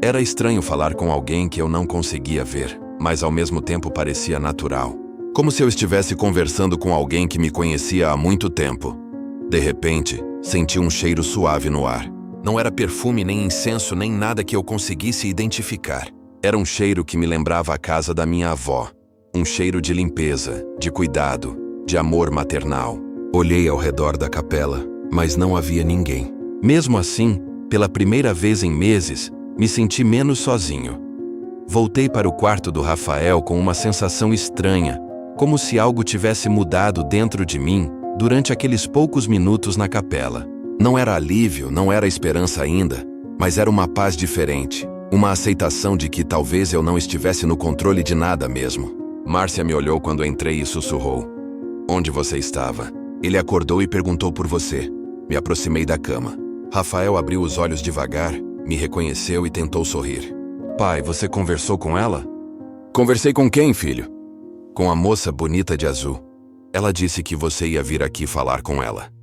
Era estranho falar com alguém que eu não conseguia ver, mas ao mesmo tempo parecia natural. Como se eu estivesse conversando com alguém que me conhecia há muito tempo. De repente, senti um cheiro suave no ar. Não era perfume, nem incenso, nem nada que eu conseguisse identificar. Era um cheiro que me lembrava a casa da minha avó. Um cheiro de limpeza, de cuidado, de amor maternal. Olhei ao redor da capela, mas não havia ninguém. Mesmo assim, pela primeira vez em meses, me senti menos sozinho. Voltei para o quarto do Rafael com uma sensação estranha, como se algo tivesse mudado dentro de mim durante aqueles poucos minutos na capela. Não era alívio, não era esperança ainda, mas era uma paz diferente, uma aceitação de que talvez eu não estivesse no controle de nada mesmo. Márcia me olhou quando entrei e sussurrou: "Onde você estava?" Ele acordou e perguntou por você. Me aproximei da cama. Rafael abriu os olhos devagar, me reconheceu e tentou sorrir. "Pai, você conversou com ela?" "Conversei com quem, filho?" "Com a moça bonita de azul. Ela disse que você ia vir aqui falar com ela."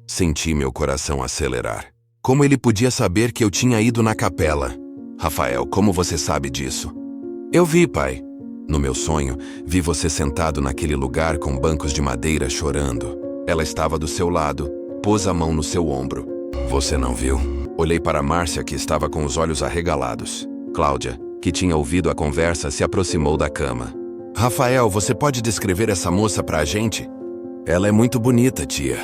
Senti meu coração acelerar. Como ele podia saber que eu tinha ido na capela? "Rafael, como você sabe disso?" "Eu vi, pai. No meu sonho, vi você sentado naquele lugar com bancos de madeira chorando. Ela estava do seu lado, pôs a mão no seu ombro." "Você não viu?" Olhei para Márcia, que estava com os olhos arregalados. Cláudia, que tinha ouvido a conversa, se aproximou da cama. "Rafael, você pode descrever essa moça pra gente?" "Ela é muito bonita, tia.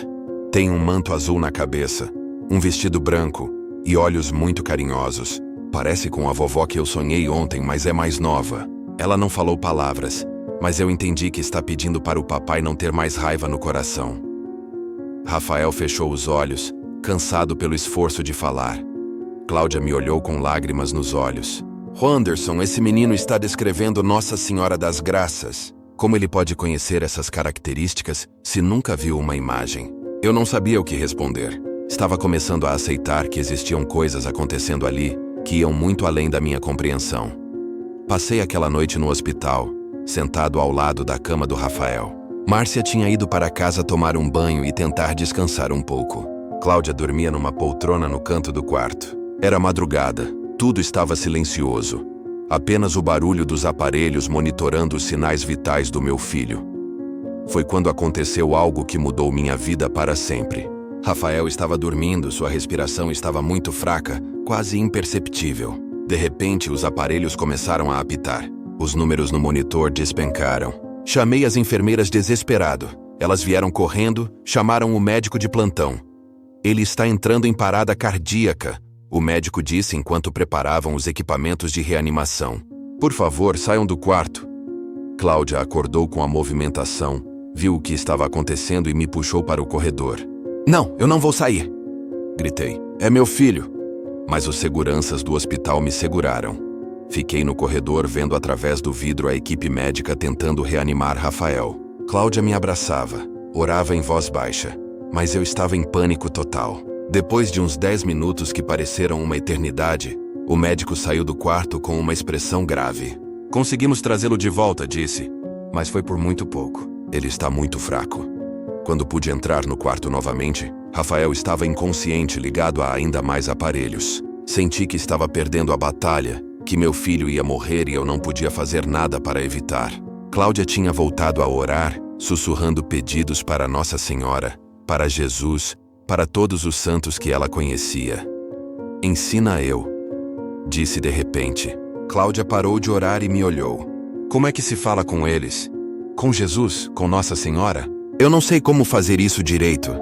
Tem um manto azul na cabeça, um vestido branco e olhos muito carinhosos. parece com a vovó que eu sonhei ontem, mas é mais nova. Ela não falou palavras, mas eu entendi que está pedindo para o papai não ter mais raiva no coração. Rafael fechou os olhos, cansado pelo esforço de falar. Cláudia me olhou com lágrimas nos olhos. Wanderson, esse menino está descrevendo Nossa Senhora das Graças. Como ele pode conhecer essas características se nunca viu uma imagem? Eu não sabia o que responder. Estava começando a aceitar que existiam coisas acontecendo ali que iam muito além da minha compreensão. Passei aquela noite no hospital, sentado ao lado da cama do Rafael. Márcia tinha ido para casa tomar um banho e tentar descansar um pouco. Cláudia dormia numa poltrona no canto do quarto. Era madrugada, tudo estava silencioso. Apenas o barulho dos aparelhos monitorando os sinais vitais do meu filho. Foi quando aconteceu algo que mudou minha vida para sempre. Rafael estava dormindo, sua respiração estava muito fraca, quase imperceptível. De repente, os aparelhos começaram a apitar. Os números no monitor despencaram. Chamei as enfermeiras desesperado. Elas vieram correndo, chamaram o médico de plantão. Ele está entrando em parada cardíaca, o médico disse enquanto preparavam os equipamentos de reanimação. Por favor, saiam do quarto. Cláudia acordou com a movimentação, viu o que estava acontecendo e me puxou para o corredor. Não, eu não vou sair! Gritei. É meu filho! Mas os seguranças do hospital me seguraram. Fiquei no corredor vendo através do vidro a equipe médica tentando reanimar Rafael. Cláudia me abraçava, orava em voz baixa, mas eu estava em pânico total. Depois de uns 10 minutos que pareceram uma eternidade, o médico saiu do quarto com uma expressão grave. Conseguimos trazê-lo de volta, disse, mas foi por muito pouco. Ele está muito fraco. Quando pude entrar no quarto novamente, Rafael estava inconsciente, ligado a ainda mais aparelhos. Senti que estava perdendo a batalha, que meu filho ia morrer e eu não podia fazer nada para evitar. Cláudia tinha voltado a orar, sussurrando pedidos para Nossa Senhora, para Jesus, para todos os santos que ela conhecia. Ensina eu, disse de repente. Cláudia parou de orar e me olhou. Como é que se fala com eles? Com Jesus? Com Nossa Senhora? Eu não sei como fazer isso direito.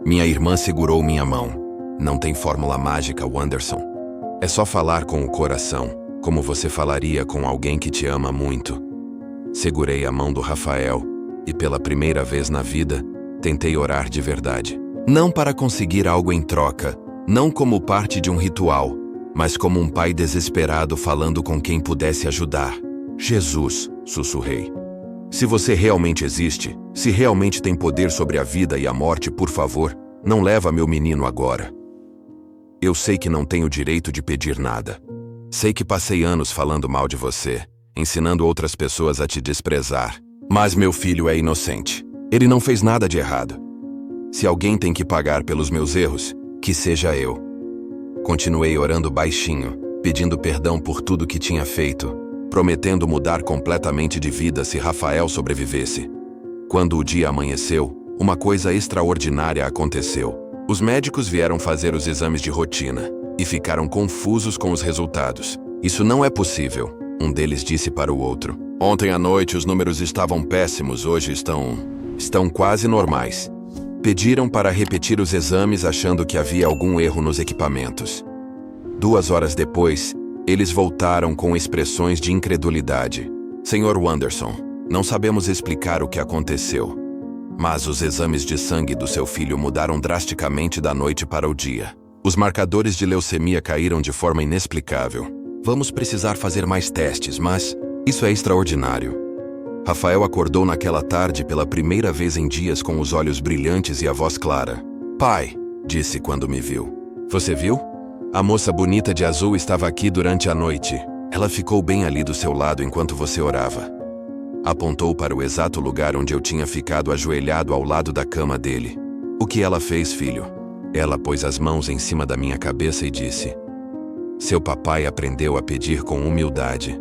Minha irmã segurou minha mão. Não tem fórmula mágica, Wanderson. É só falar com o coração, como você falaria com alguém que te ama muito. Segurei a mão do Rafael e, pela primeira vez na vida, tentei orar de verdade. Não para conseguir algo em troca, não como parte de um ritual, mas como um pai desesperado falando com quem pudesse ajudar. Jesus, sussurrei. Se você realmente existe, se realmente tem poder sobre a vida e a morte, por favor, não leva meu menino agora. Eu sei que não tenho direito de pedir nada. Sei que passei anos falando mal de você, ensinando outras pessoas a te desprezar. Mas meu filho é inocente. Ele não fez nada de errado. Se alguém tem que pagar pelos meus erros, que seja eu. Continuei orando baixinho, pedindo perdão por tudo que tinha feito, prometendo mudar completamente de vida se Rafael sobrevivesse. Quando o dia amanheceu, uma coisa extraordinária aconteceu. Os médicos vieram fazer os exames de rotina e ficaram confusos com os resultados. Isso não é possível, um deles disse para o outro. Ontem à noite os números estavam péssimos, hoje estão quase normais. Pediram para repetir os exames achando que havia algum erro nos equipamentos. 2 horas depois, eles voltaram com expressões de incredulidade. Senhor Wanderson, não sabemos explicar o que aconteceu, mas os exames de sangue do seu filho mudaram drasticamente da noite para o dia. Os marcadores de leucemia caíram de forma inexplicável. Vamos precisar fazer mais testes, mas isso é extraordinário. Rafael acordou naquela tarde pela primeira vez em dias com os olhos brilhantes e a voz clara. Pai, disse quando me viu. Você viu? A moça bonita de azul estava aqui durante a noite. Ela ficou bem ali do seu lado enquanto você orava. Apontou para o exato lugar onde eu tinha ficado ajoelhado ao lado da cama dele. O que ela fez, filho? Ela pôs as mãos em cima da minha cabeça e disse: seu papai aprendeu a pedir com humildade.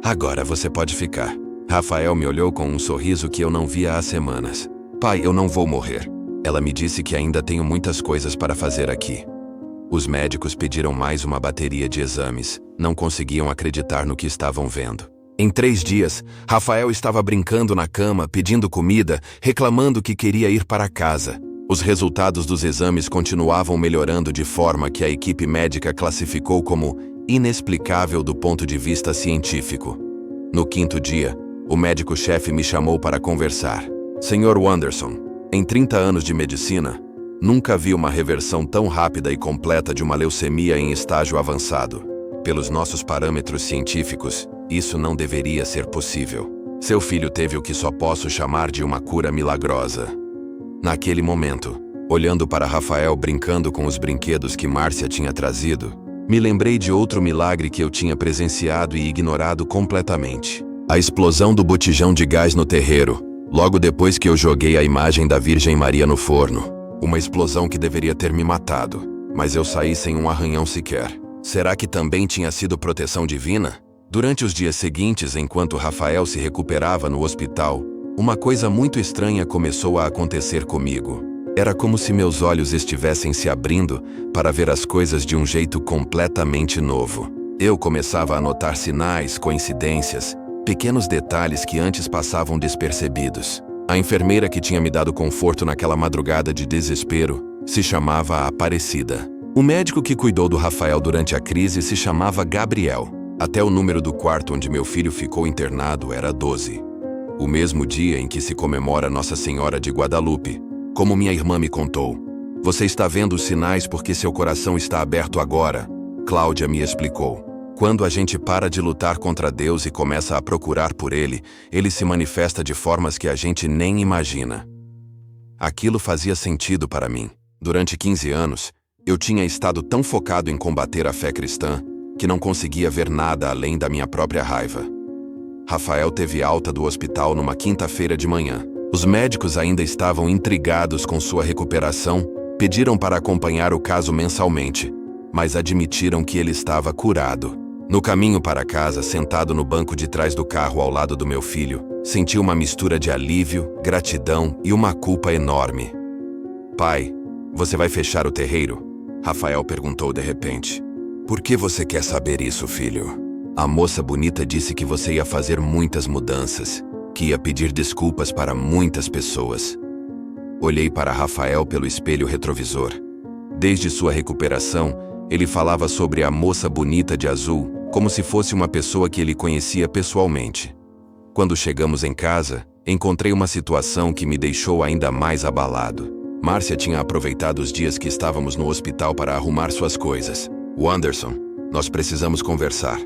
Agora você pode ficar. Rafael me olhou com um sorriso que eu não via há semanas. Pai, eu não vou morrer. Ela me disse que ainda tenho muitas coisas para fazer aqui. Os médicos pediram mais uma bateria de exames. Não conseguiam acreditar no que estavam vendo. Em 3 dias, Rafael estava brincando na cama, pedindo comida, reclamando que queria ir para casa. Os resultados dos exames continuavam melhorando de forma que a equipe médica classificou como inexplicável do ponto de vista científico. No quinto dia, o médico-chefe me chamou para conversar. Sr. Wanderson, em 30 anos de medicina, nunca vi uma reversão tão rápida e completa de uma leucemia em estágio avançado. Pelos nossos parâmetros científicos, isso não deveria ser possível. Seu filho teve o que só posso chamar de uma cura milagrosa. Naquele momento, olhando para Rafael brincando com os brinquedos que Márcia tinha trazido, me lembrei de outro milagre que eu tinha presenciado e ignorado completamente. A explosão do botijão de gás no terreiro, logo depois que eu joguei a imagem da Virgem Maria no forno. Uma explosão que deveria ter me matado, mas eu saí sem um arranhão sequer. Será que também tinha sido proteção divina? Durante os dias seguintes, enquanto Rafael se recuperava no hospital, uma coisa muito estranha começou a acontecer comigo. Era como se meus olhos estivessem se abrindo para ver as coisas de um jeito completamente novo. Eu começava a notar sinais, coincidências, pequenos detalhes que antes passavam despercebidos. A enfermeira que tinha me dado conforto naquela madrugada de desespero se chamava Aparecida. O médico que cuidou do Rafael durante a crise se chamava Gabriel. Até o número do quarto onde meu filho ficou internado era 12. O mesmo dia em que se comemora Nossa Senhora de Guadalupe. Como minha irmã me contou. Você está vendo os sinais porque seu coração está aberto agora, Cláudia me explicou. Quando a gente para de lutar contra Deus e começa a procurar por Ele, Ele se manifesta de formas que a gente nem imagina. Aquilo fazia sentido para mim. Durante 15 anos, eu tinha estado tão focado em combater a fé cristã que não conseguia ver nada além da minha própria raiva. Rafael teve alta do hospital numa quinta-feira de manhã. Os médicos ainda estavam intrigados com sua recuperação, pediram para acompanhar o caso mensalmente, mas admitiram que ele estava curado. No caminho para casa, sentado no banco de trás do carro ao lado do meu filho, senti uma mistura de alívio, gratidão e uma culpa enorme. Pai, você vai fechar o terreiro? Rafael perguntou de repente. Por que você quer saber isso, filho? A moça bonita disse que você ia fazer muitas mudanças, que ia pedir desculpas para muitas pessoas. Olhei para Rafael pelo espelho retrovisor. Desde sua recuperação, ele falava sobre a moça bonita de azul, como se fosse uma pessoa que ele conhecia pessoalmente. Quando chegamos em casa, encontrei uma situação que me deixou ainda mais abalado. Márcia tinha aproveitado os dias que estávamos no hospital para arrumar suas coisas. Wanderson, nós precisamos conversar.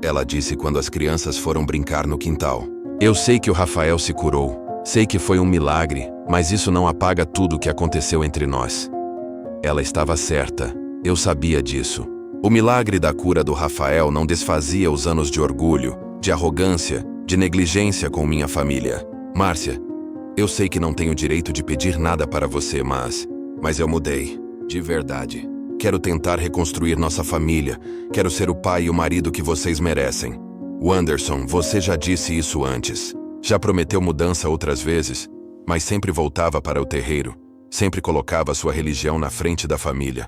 Ela disse quando as crianças foram brincar no quintal. Eu sei que o Rafael se curou, sei que foi um milagre, mas isso não apaga tudo o que aconteceu entre nós. Ela estava certa, eu sabia disso. O milagre da cura do Rafael não desfazia os anos de orgulho, de arrogância, de negligência com minha família. Márcia, eu sei que não tenho direito de pedir nada para você, mas eu mudei, de verdade. Quero tentar reconstruir nossa família, quero ser o pai e o marido que vocês merecem. Wanderson, você já disse isso antes. Já prometeu mudança outras vezes, mas sempre voltava para o terreiro, sempre colocava sua religião na frente da família.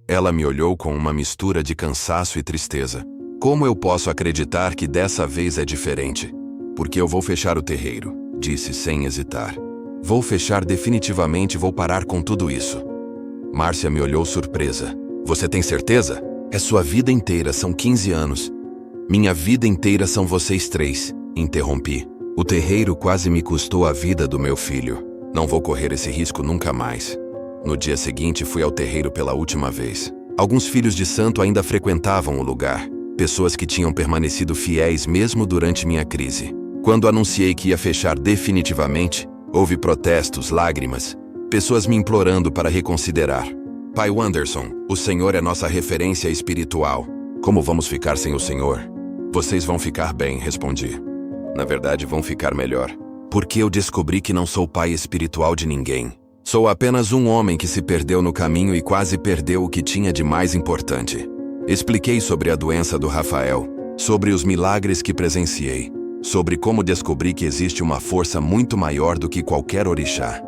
Ela me olhou com uma mistura de cansaço e tristeza. Como eu posso acreditar que dessa vez é diferente? Porque eu vou fechar o terreiro, disse sem hesitar. Vou fechar definitivamente, vou parar com tudo isso. Márcia me olhou surpresa. Você tem certeza? É sua vida inteira, são 15 anos. Minha vida inteira são vocês 3, interrompi. O terreiro quase me custou a vida do meu filho. Não vou correr esse risco nunca mais. No dia seguinte fui ao terreiro pela última vez. Alguns filhos de santo ainda frequentavam o lugar. Pessoas que tinham permanecido fiéis mesmo durante minha crise. Quando anunciei que ia fechar definitivamente, houve protestos, lágrimas. Pessoas me implorando para reconsiderar. Pai Wanderson, o Senhor é nossa referência espiritual. Como vamos ficar sem o Senhor? Vocês vão ficar bem, respondi. Na verdade, vão ficar melhor. Porque eu descobri que não sou pai espiritual de ninguém. Sou apenas um homem que se perdeu no caminho e quase perdeu o que tinha de mais importante. Expliquei sobre a doença do Rafael, sobre os milagres que presenciei, sobre como descobri que existe uma força muito maior do que qualquer orixá.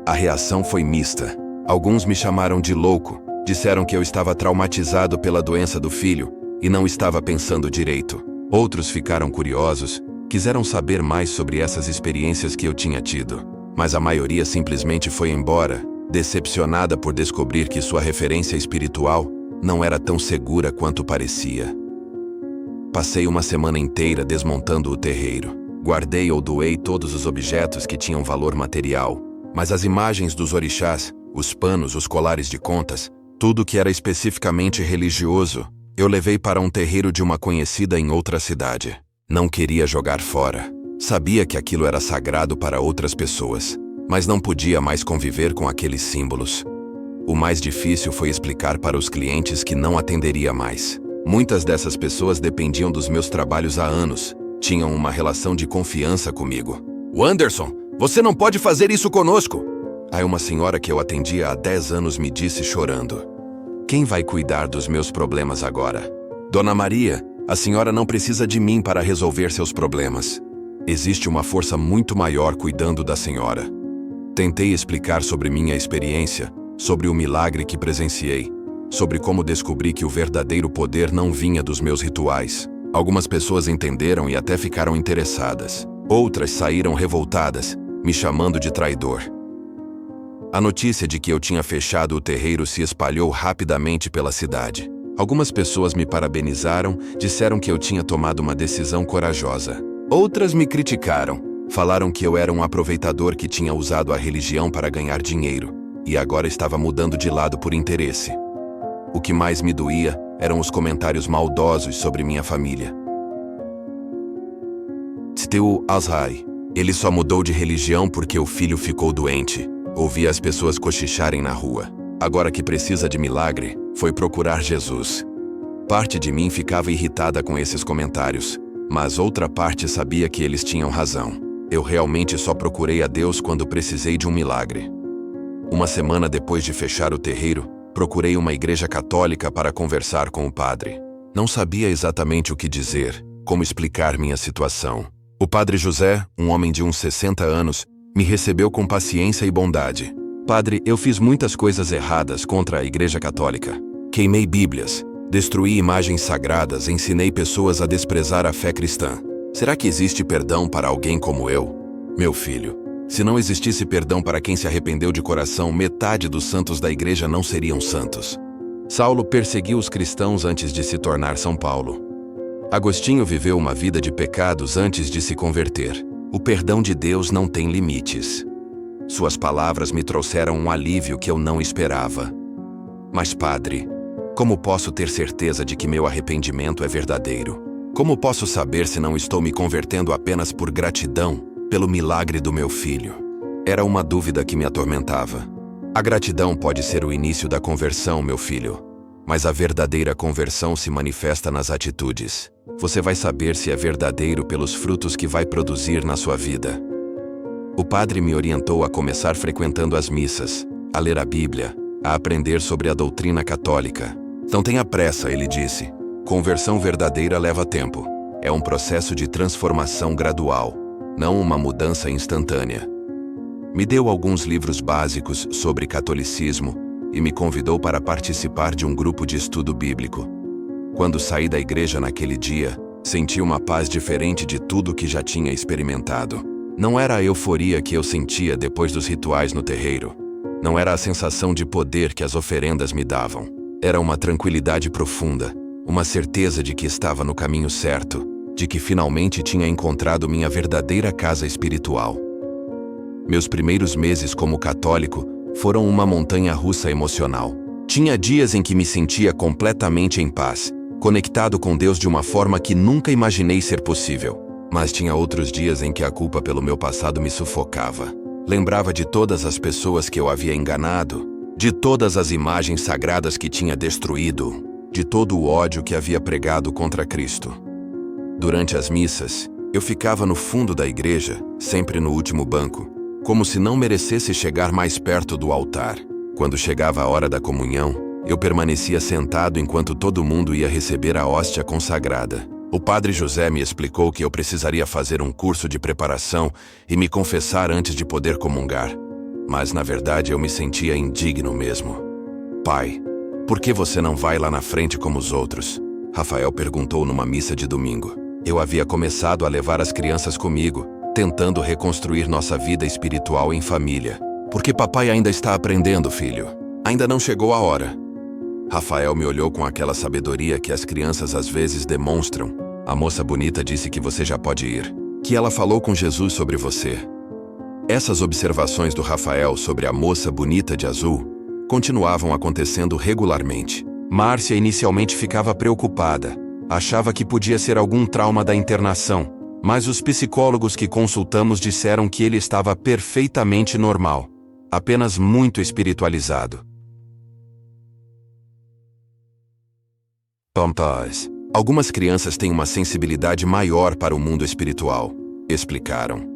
A reação foi mista. Alguns me chamaram de louco, disseram que eu estava traumatizado pela doença do filho e não estava pensando direito. Outros ficaram curiosos, quiseram saber mais sobre essas experiências que eu tinha tido. Mas a maioria simplesmente foi embora, decepcionada por descobrir que sua referência espiritual não era tão segura quanto parecia. Passei uma semana inteira desmontando o terreiro. Guardei ou doei todos os objetos que tinham valor material, mas as imagens dos orixás, os panos, os colares de contas, tudo que era especificamente religioso, eu levei para um terreiro de uma conhecida em outra cidade. Não queria jogar fora. Sabia que aquilo era sagrado para outras pessoas, mas não podia mais conviver com aqueles símbolos. O mais difícil foi explicar para os clientes que não atenderia mais. Muitas dessas pessoas dependiam dos meus trabalhos há anos, tinham uma relação de confiança comigo. Anderson, você não pode fazer isso conosco! Aí uma senhora que eu atendia há 10 anos me disse chorando: quem vai cuidar dos meus problemas agora? Dona Maria, a senhora não precisa de mim para resolver seus problemas. Existe uma força muito maior cuidando da senhora. Tentei explicar sobre minha experiência, sobre o milagre que presenciei, sobre como descobri que o verdadeiro poder não vinha dos meus rituais. Algumas pessoas entenderam e até ficaram interessadas. Outras saíram revoltadas, me chamando de traidor. A notícia de que eu tinha fechado o terreiro se espalhou rapidamente pela cidade. Algumas pessoas me parabenizaram, disseram que eu tinha tomado uma decisão corajosa. Outras me criticaram, falaram que eu era um aproveitador que tinha usado a religião para ganhar dinheiro, e agora estava mudando de lado por interesse. O que mais me doía eram os comentários maldosos sobre minha família. Teu Azrai, ele só mudou de religião porque o filho ficou doente. Ouvi as pessoas cochicharem na rua. Agora que precisa de milagre, foi procurar Jesus. Parte de mim ficava irritada com esses comentários, mas outra parte sabia que eles tinham razão. Eu realmente só procurei a Deus quando precisei de um milagre. Uma semana depois de fechar o terreiro, procurei uma igreja católica para conversar com o padre. Não sabia exatamente o que dizer, como explicar minha situação. O padre José, um homem de uns 60 anos, me recebeu com paciência e bondade. Padre, eu fiz muitas coisas erradas contra a Igreja Católica. Queimei Bíblias, destruí imagens sagradas, ensinei pessoas a desprezar a fé cristã. Será que existe perdão para alguém como eu? Meu filho, se não existisse perdão para quem se arrependeu de coração, metade dos santos da Igreja não seriam santos. Saulo perseguiu os cristãos antes de se tornar São Paulo. Agostinho viveu uma vida de pecados antes de se converter. O perdão de Deus não tem limites. Suas palavras me trouxeram um alívio que eu não esperava. Mas, padre, como posso ter certeza de que meu arrependimento é verdadeiro? Como posso saber se não estou me convertendo apenas por gratidão, pelo milagre do meu filho? Era uma dúvida que me atormentava. A gratidão pode ser o início da conversão, meu filho, mas a verdadeira conversão se manifesta nas atitudes. Você vai saber se é verdadeiro pelos frutos que vai produzir na sua vida. O padre me orientou a começar frequentando as missas, a ler a Bíblia, a aprender sobre a doutrina católica. Não tenha pressa, ele disse. Conversão verdadeira leva tempo. É um processo de transformação gradual, não uma mudança instantânea. Me deu alguns livros básicos sobre catolicismo e me convidou para participar de um grupo de estudo bíblico. Quando saí da igreja naquele dia, senti uma paz diferente de tudo que já tinha experimentado. Não era a euforia que eu sentia depois dos rituais no terreiro. Não era a sensação de poder que as oferendas me davam. Era uma tranquilidade profunda, uma certeza de que estava no caminho certo, de que finalmente tinha encontrado minha verdadeira casa espiritual. Meus primeiros meses como católico foram uma montanha-russa emocional. Tinha dias em que me sentia completamente em paz, conectado com Deus de uma forma que nunca imaginei ser possível. Mas tinha outros dias em que a culpa pelo meu passado me sufocava. Lembrava de todas as pessoas que eu havia enganado, de todas as imagens sagradas que tinha destruído, de todo o ódio que havia pregado contra Cristo. Durante as missas, eu ficava no fundo da igreja, sempre no último banco, como se não merecesse chegar mais perto do altar. Quando chegava a hora da comunhão, eu permanecia sentado enquanto todo mundo ia receber a hóstia consagrada. O padre José me explicou que eu precisaria fazer um curso de preparação e me confessar antes de poder comungar. Mas, na verdade, eu me sentia indigno mesmo. Pai, por que você não vai lá na frente como os outros? Rafael perguntou numa missa de domingo. Eu havia começado a levar as crianças comigo, tentando reconstruir nossa vida espiritual em família. Porque papai ainda está aprendendo, filho. Ainda não chegou a hora. Rafael me olhou com aquela sabedoria que as crianças às vezes demonstram. A moça bonita disse que você já pode ir. Que ela falou com Jesus sobre você. Essas observações do Rafael sobre a moça bonita de azul continuavam acontecendo regularmente. Márcia inicialmente ficava preocupada. Achava que podia ser algum trauma da internação, mas os psicólogos que consultamos disseram que ele estava perfeitamente normal, apenas muito espiritualizado. Pampas. Algumas crianças têm uma sensibilidade maior para o mundo espiritual, explicaram.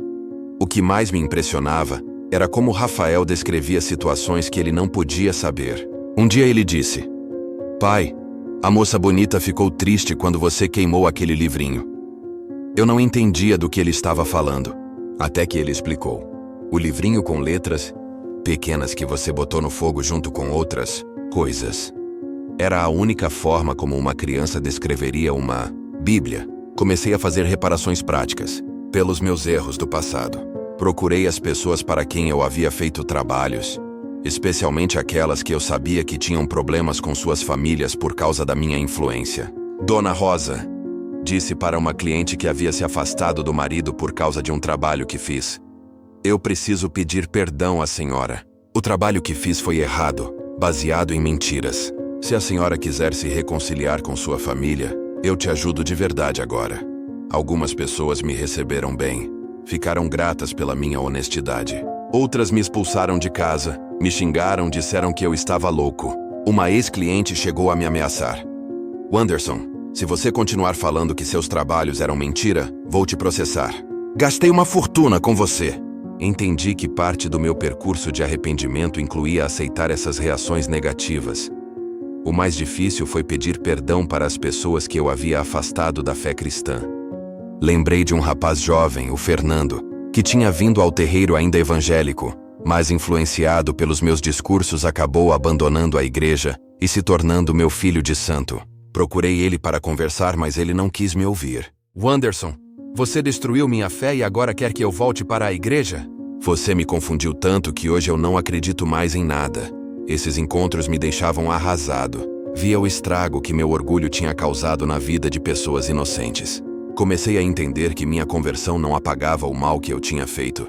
O que mais me impressionava era como Rafael descrevia situações que ele não podia saber. Um dia ele disse: "Pai, a moça bonita ficou triste quando você queimou aquele livrinho." Eu não entendia do que ele estava falando, até que ele explicou. O livrinho com letras pequenas que você botou no fogo junto com outras coisas. Era a única forma como uma criança descreveria uma Bíblia. Comecei a fazer reparações práticas, pelos meus erros do passado. Procurei as pessoas para quem eu havia feito trabalhos, especialmente aquelas que eu sabia que tinham problemas com suas famílias por causa da minha influência. Dona Rosa, disse para uma cliente que havia se afastado do marido por causa de um trabalho que fiz. Eu preciso pedir perdão à senhora. O trabalho que fiz foi errado, baseado em mentiras. Se a senhora quiser se reconciliar com sua família, eu te ajudo de verdade agora. Algumas pessoas me receberam bem, ficaram gratas pela minha honestidade. Outras me expulsaram de casa, me xingaram, disseram que eu estava louco. Uma ex-cliente chegou a me ameaçar. "Wanderson, se você continuar falando que seus trabalhos eram mentira, vou te processar. Gastei uma fortuna com você." Entendi que parte do meu percurso de arrependimento incluía aceitar essas reações negativas. O mais difícil foi pedir perdão para as pessoas que eu havia afastado da fé cristã. Lembrei de um rapaz jovem, o Fernando, que tinha vindo ao terreiro ainda evangélico, mas influenciado pelos meus discursos acabou abandonando a igreja e se tornando meu filho de santo. Procurei ele para conversar, mas ele não quis me ouvir. "Wanderson, você destruiu minha fé e agora quer que eu volte para a igreja? Você me confundiu tanto que hoje eu não acredito mais em nada." Esses encontros me deixavam arrasado. Via o estrago que meu orgulho tinha causado na vida de pessoas inocentes. Comecei a entender que minha conversão não apagava o mal que eu tinha feito.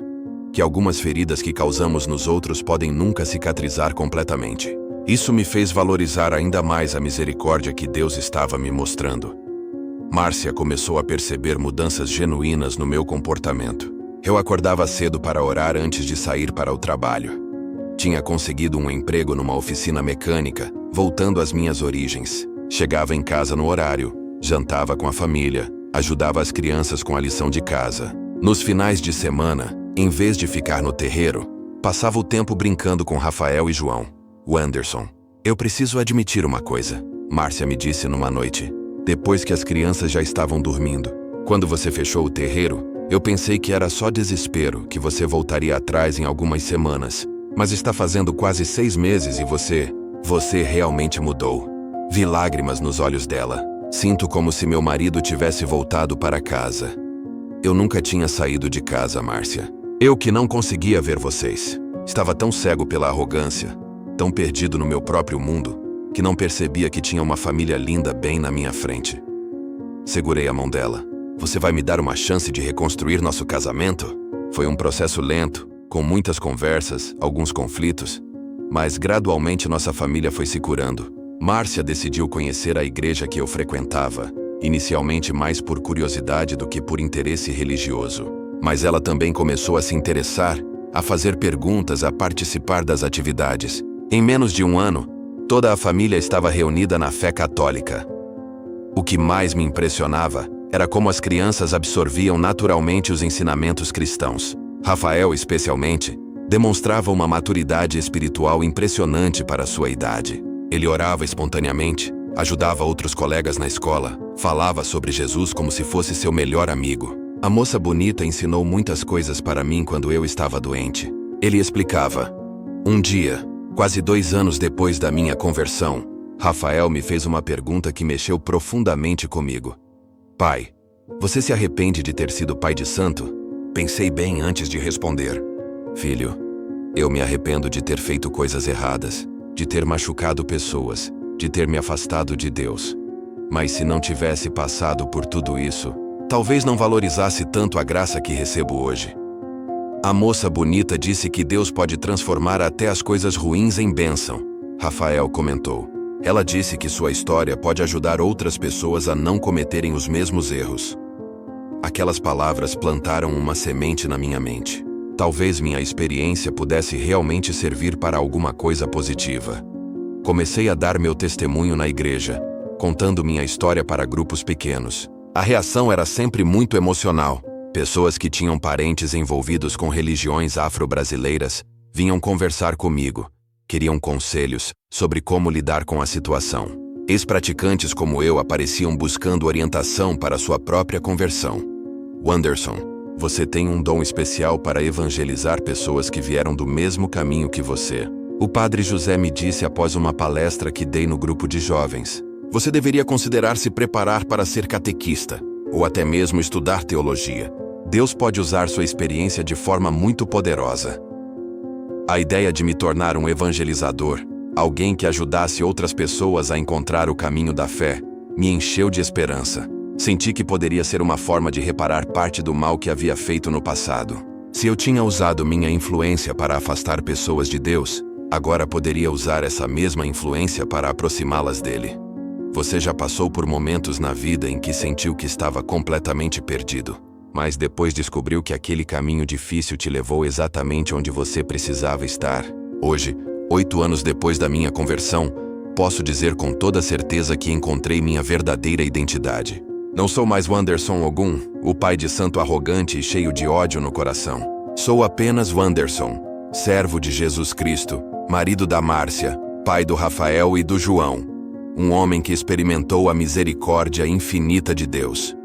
Que algumas feridas que causamos nos outros podem nunca cicatrizar completamente. Isso me fez valorizar ainda mais a misericórdia que Deus estava me mostrando. Márcia começou a perceber mudanças genuínas no meu comportamento. Eu acordava cedo para orar antes de sair para o trabalho. Tinha conseguido um emprego numa oficina mecânica, voltando às minhas origens. Chegava em casa no horário, jantava com a família, ajudava as crianças com a lição de casa. Nos finais de semana, em vez de ficar no terreiro, passava o tempo brincando com Rafael e João. "Wanderson, eu preciso admitir uma coisa", Márcia me disse numa noite, depois que as crianças já estavam dormindo. "Quando você fechou o terreiro, eu pensei que era só desespero, que você voltaria atrás em algumas semanas. Mas está fazendo quase 6 meses e você realmente mudou." Vi lágrimas nos olhos dela. Sinto como se meu marido tivesse voltado para casa. Eu nunca tinha saído de casa, Márcia. Eu que não conseguia ver vocês. Estava tão cego pela arrogância, tão perdido no meu próprio mundo, que não percebia que tinha uma família linda bem na minha frente. Segurei a mão dela. "Você vai me dar uma chance de reconstruir nosso casamento?" Foi um processo lento, com muitas conversas, alguns conflitos, mas gradualmente nossa família foi se curando. Márcia decidiu conhecer a igreja que eu frequentava, inicialmente mais por curiosidade do que por interesse religioso. Mas ela também começou a se interessar, a fazer perguntas, a participar das atividades. Em menos de um ano, toda a família estava reunida na fé católica. O que mais me impressionava era como as crianças absorviam naturalmente os ensinamentos cristãos. Rafael, especialmente, demonstrava uma maturidade espiritual impressionante para sua idade. Ele orava espontaneamente, ajudava outros colegas na escola, falava sobre Jesus como se fosse seu melhor amigo. A moça bonita ensinou muitas coisas para mim quando eu estava doente. Ele explicava. Um dia, quase 2 anos depois da minha conversão, Rafael me fez uma pergunta que mexeu profundamente comigo. "Pai, você se arrepende de ter sido pai de santo?" Pensei bem antes de responder. "Filho, eu me arrependo de ter feito coisas erradas, de ter machucado pessoas, de ter me afastado de Deus. Mas se não tivesse passado por tudo isso, talvez não valorizasse tanto a graça que recebo hoje. A moça bonita disse que Deus pode transformar até as coisas ruins em bênção, Rafael comentou. Ela disse que sua história pode ajudar outras pessoas a não cometerem os mesmos erros. Aquelas palavras plantaram uma semente na minha mente. Talvez minha experiência pudesse realmente servir para alguma coisa positiva. Comecei a dar meu testemunho na igreja, contando minha história para grupos pequenos. A reação era sempre muito emocional. Pessoas que tinham parentes envolvidos com religiões afro-brasileiras vinham conversar comigo. Queriam conselhos sobre como lidar com a situação. Ex-praticantes como eu apareciam buscando orientação para sua própria conversão. Wanderson, você tem um dom especial para evangelizar pessoas que vieram do mesmo caminho que você. O padre José me disse após uma palestra que dei no grupo de jovens. Você deveria considerar se preparar para ser catequista, ou até mesmo estudar teologia. Deus pode usar sua experiência de forma muito poderosa. A ideia de me tornar um evangelizador, alguém que ajudasse outras pessoas a encontrar o caminho da fé, me encheu de esperança. Senti que poderia ser uma forma de reparar parte do mal que havia feito no passado. Se eu tinha usado minha influência para afastar pessoas de Deus, agora poderia usar essa mesma influência para aproximá-las dele. Você já passou por momentos na vida em que sentiu que estava completamente perdido, mas depois descobriu que aquele caminho difícil te levou exatamente onde você precisava estar. Hoje, 8 anos depois da minha conversão, posso dizer com toda certeza que encontrei minha verdadeira identidade. Não sou mais Wanderson Ogum, o pai de santo arrogante e cheio de ódio no coração. Sou apenas Wanderson, servo de Jesus Cristo, marido da Márcia, pai do Rafael e do João. Um homem que experimentou a misericórdia infinita de Deus.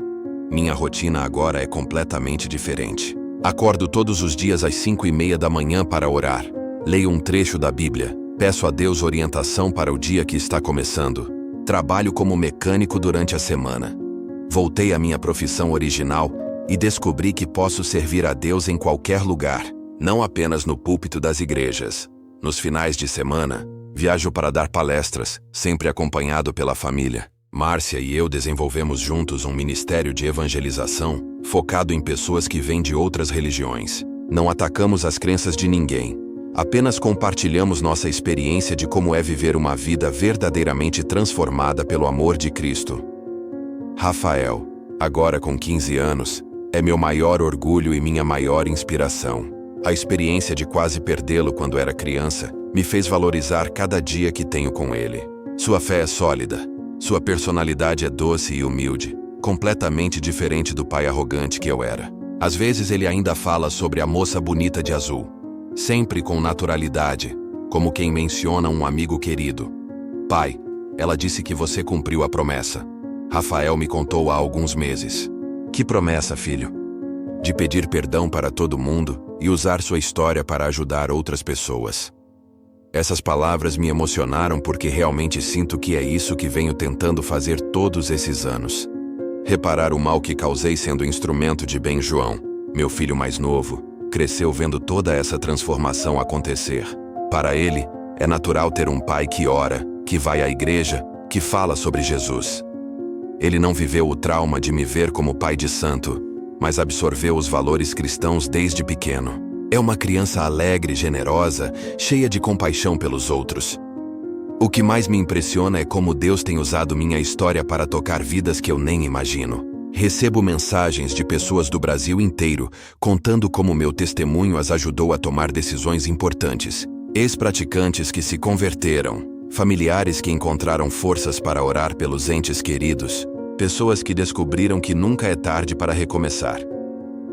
Minha rotina agora é completamente diferente. Acordo todos os dias às 5:30 da manhã para orar. Leio um trecho da Bíblia. Peço a Deus orientação para o dia que está começando. Trabalho como mecânico durante a semana. Voltei à minha profissão original e descobri que posso servir a Deus em qualquer lugar, não apenas no púlpito das igrejas. Nos finais de semana, viajo para dar palestras, sempre acompanhado pela família. Márcia e eu desenvolvemos juntos um ministério de evangelização focado em pessoas que vêm de outras religiões. Não atacamos as crenças de ninguém. Apenas compartilhamos nossa experiência de como é viver uma vida verdadeiramente transformada pelo amor de Cristo. Rafael, agora com 15 anos, é meu maior orgulho e minha maior inspiração. A experiência de quase perdê-lo quando era criança me fez valorizar cada dia que tenho com ele. Sua fé é sólida. Sua personalidade é doce e humilde, completamente diferente do pai arrogante que eu era. Às vezes ele ainda fala sobre a moça bonita de azul, sempre com naturalidade, como quem menciona um amigo querido. Pai, ela disse que você cumpriu a promessa. Rafael me contou há alguns meses. Que promessa, filho? De pedir perdão para todo mundo e usar sua história para ajudar outras pessoas. Essas palavras me emocionaram porque realmente sinto que é isso que venho tentando fazer todos esses anos. Reparar o mal que causei sendo instrumento de bem. João, meu filho mais novo, cresceu vendo toda essa transformação acontecer. Para ele, é natural ter um pai que ora, que vai à igreja, que fala sobre Jesus. Ele não viveu o trauma de me ver como pai de santo, mas absorveu os valores cristãos desde pequeno. É uma criança alegre, generosa, cheia de compaixão pelos outros. O que mais me impressiona é como Deus tem usado minha história para tocar vidas que eu nem imagino. Recebo mensagens de pessoas do Brasil inteiro, contando como meu testemunho as ajudou a tomar decisões importantes. Ex-praticantes que se converteram, familiares que encontraram forças para orar pelos entes queridos, pessoas que descobriram que nunca é tarde para recomeçar.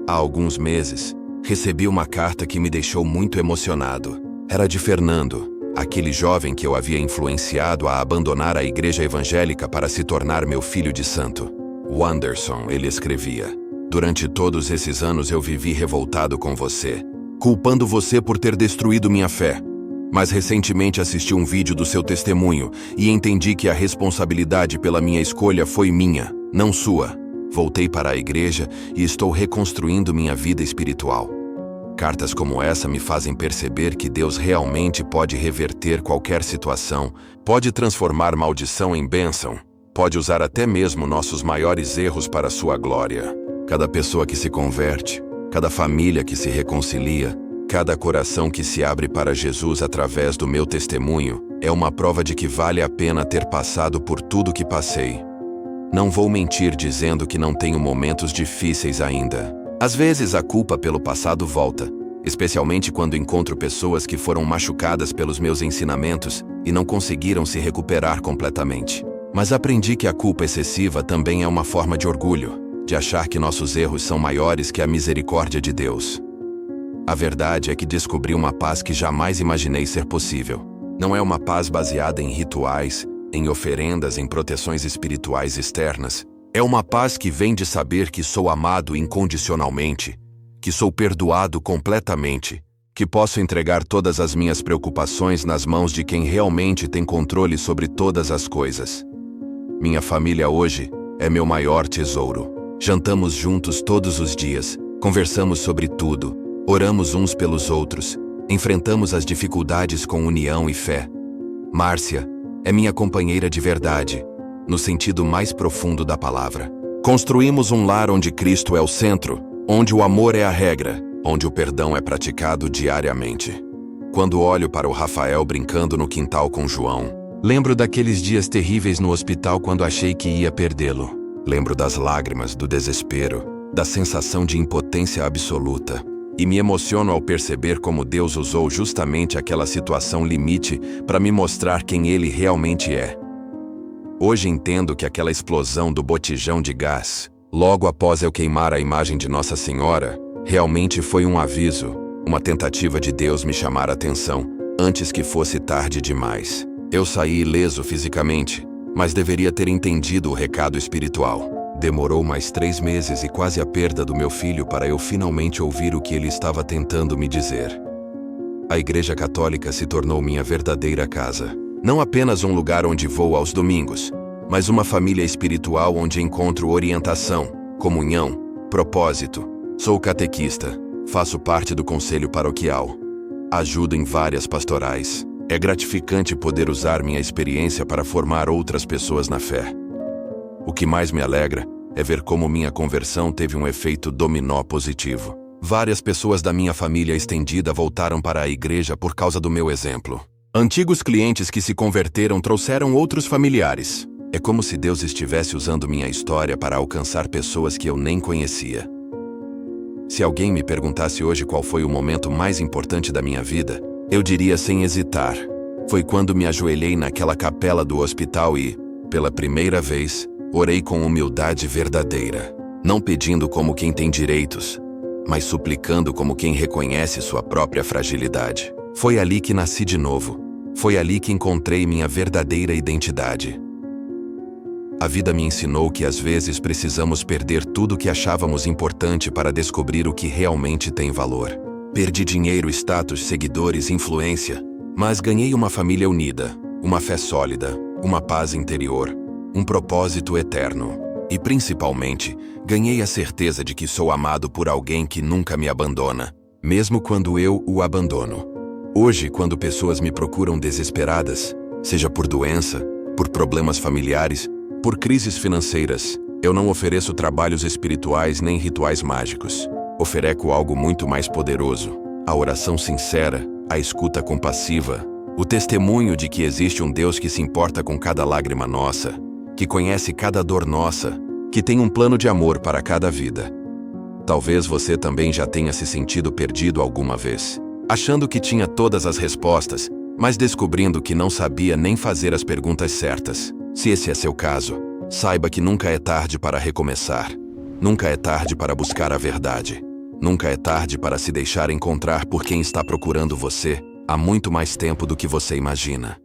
Há alguns meses, recebi uma carta que me deixou muito emocionado. Era de Fernando, aquele jovem que eu havia influenciado a abandonar a igreja evangélica para se tornar meu filho de santo. Wanderson, ele escrevia: durante todos esses anos eu vivi revoltado com você, culpando você por ter destruído minha fé. Mas recentemente assisti um vídeo do seu testemunho e entendi que a responsabilidade pela minha escolha foi minha, não sua. Voltei para a igreja e estou reconstruindo minha vida espiritual. Cartas como essa me fazem perceber que Deus realmente pode reverter qualquer situação, pode transformar maldição em bênção, pode usar até mesmo nossos maiores erros para sua glória. Cada pessoa que se converte, cada família que se reconcilia, cada coração que se abre para Jesus através do meu testemunho, é uma prova de que vale a pena ter passado por tudo que passei. Não vou mentir dizendo que não tenho momentos difíceis ainda. Às vezes a culpa pelo passado volta, especialmente quando encontro pessoas que foram machucadas pelos meus ensinamentos e não conseguiram se recuperar completamente. Mas aprendi que a culpa excessiva também é uma forma de orgulho, de achar que nossos erros são maiores que a misericórdia de Deus. A verdade é que descobri uma paz que jamais imaginei ser possível. Não é uma paz baseada em rituais, em oferendas, em proteções espirituais externas. É uma paz que vem de saber que sou amado incondicionalmente, que sou perdoado completamente, que posso entregar todas as minhas preocupações nas mãos de quem realmente tem controle sobre todas as coisas. Minha família hoje é meu maior tesouro. Jantamos juntos todos os dias, conversamos sobre tudo, oramos uns pelos outros, enfrentamos as dificuldades com união e fé. Márcia é minha companheira de verdade, no sentido mais profundo da palavra. Construímos um lar onde Cristo é o centro, onde o amor é a regra, onde o perdão é praticado diariamente. Quando olho para o Rafael brincando no quintal com João, lembro daqueles dias terríveis no hospital quando achei que ia perdê-lo. Lembro das lágrimas, do desespero, da sensação de impotência absoluta. E me emociono ao perceber como Deus usou justamente aquela situação limite para me mostrar quem Ele realmente é. Hoje entendo que aquela explosão do botijão de gás, logo após eu queimar a imagem de Nossa Senhora, realmente foi um aviso, uma tentativa de Deus me chamar a atenção, antes que fosse tarde demais. Eu saí ileso fisicamente, mas deveria ter entendido o recado espiritual. Demorou mais 3 meses e quase a perda do meu filho para eu finalmente ouvir o que ele estava tentando me dizer. A Igreja Católica se tornou minha verdadeira casa. Não apenas um lugar onde vou aos domingos, mas uma família espiritual onde encontro orientação, comunhão, propósito. Sou catequista, faço parte do conselho paroquial. Ajudo em várias pastorais. É gratificante poder usar minha experiência para formar outras pessoas na fé. O que mais me alegra é ver como minha conversão teve um efeito dominó positivo. Várias pessoas da minha família estendida voltaram para a igreja por causa do meu exemplo. Antigos clientes que se converteram trouxeram outros familiares. É como se Deus estivesse usando minha história para alcançar pessoas que eu nem conhecia. Se alguém me perguntasse hoje qual foi o momento mais importante da minha vida, eu diria sem hesitar. Foi quando me ajoelhei naquela capela do hospital e, pela primeira vez, orei com humildade verdadeira. Não pedindo como quem tem direitos, mas suplicando como quem reconhece sua própria fragilidade. Foi ali que nasci de novo. Foi ali que encontrei minha verdadeira identidade. A vida me ensinou que às vezes precisamos perder tudo o que achávamos importante para descobrir o que realmente tem valor. Perdi dinheiro, status, seguidores, influência, mas ganhei uma família unida, uma fé sólida, uma paz interior, um propósito eterno. E principalmente, ganhei a certeza de que sou amado por alguém que nunca me abandona, mesmo quando eu o abandono. Hoje, quando pessoas me procuram desesperadas, seja por doença, por problemas familiares, por crises financeiras, eu não ofereço trabalhos espirituais nem rituais mágicos. Ofereço algo muito mais poderoso: a oração sincera, a escuta compassiva, o testemunho de que existe um Deus que se importa com cada lágrima nossa, que conhece cada dor nossa, que tem um plano de amor para cada vida. Talvez você também já tenha se sentido perdido alguma vez, achando que tinha todas as respostas, mas descobrindo que não sabia nem fazer as perguntas certas. Se esse é seu caso, saiba que nunca é tarde para recomeçar. Nunca é tarde para buscar a verdade. Nunca é tarde para se deixar encontrar por quem está procurando você há muito mais tempo do que você imagina.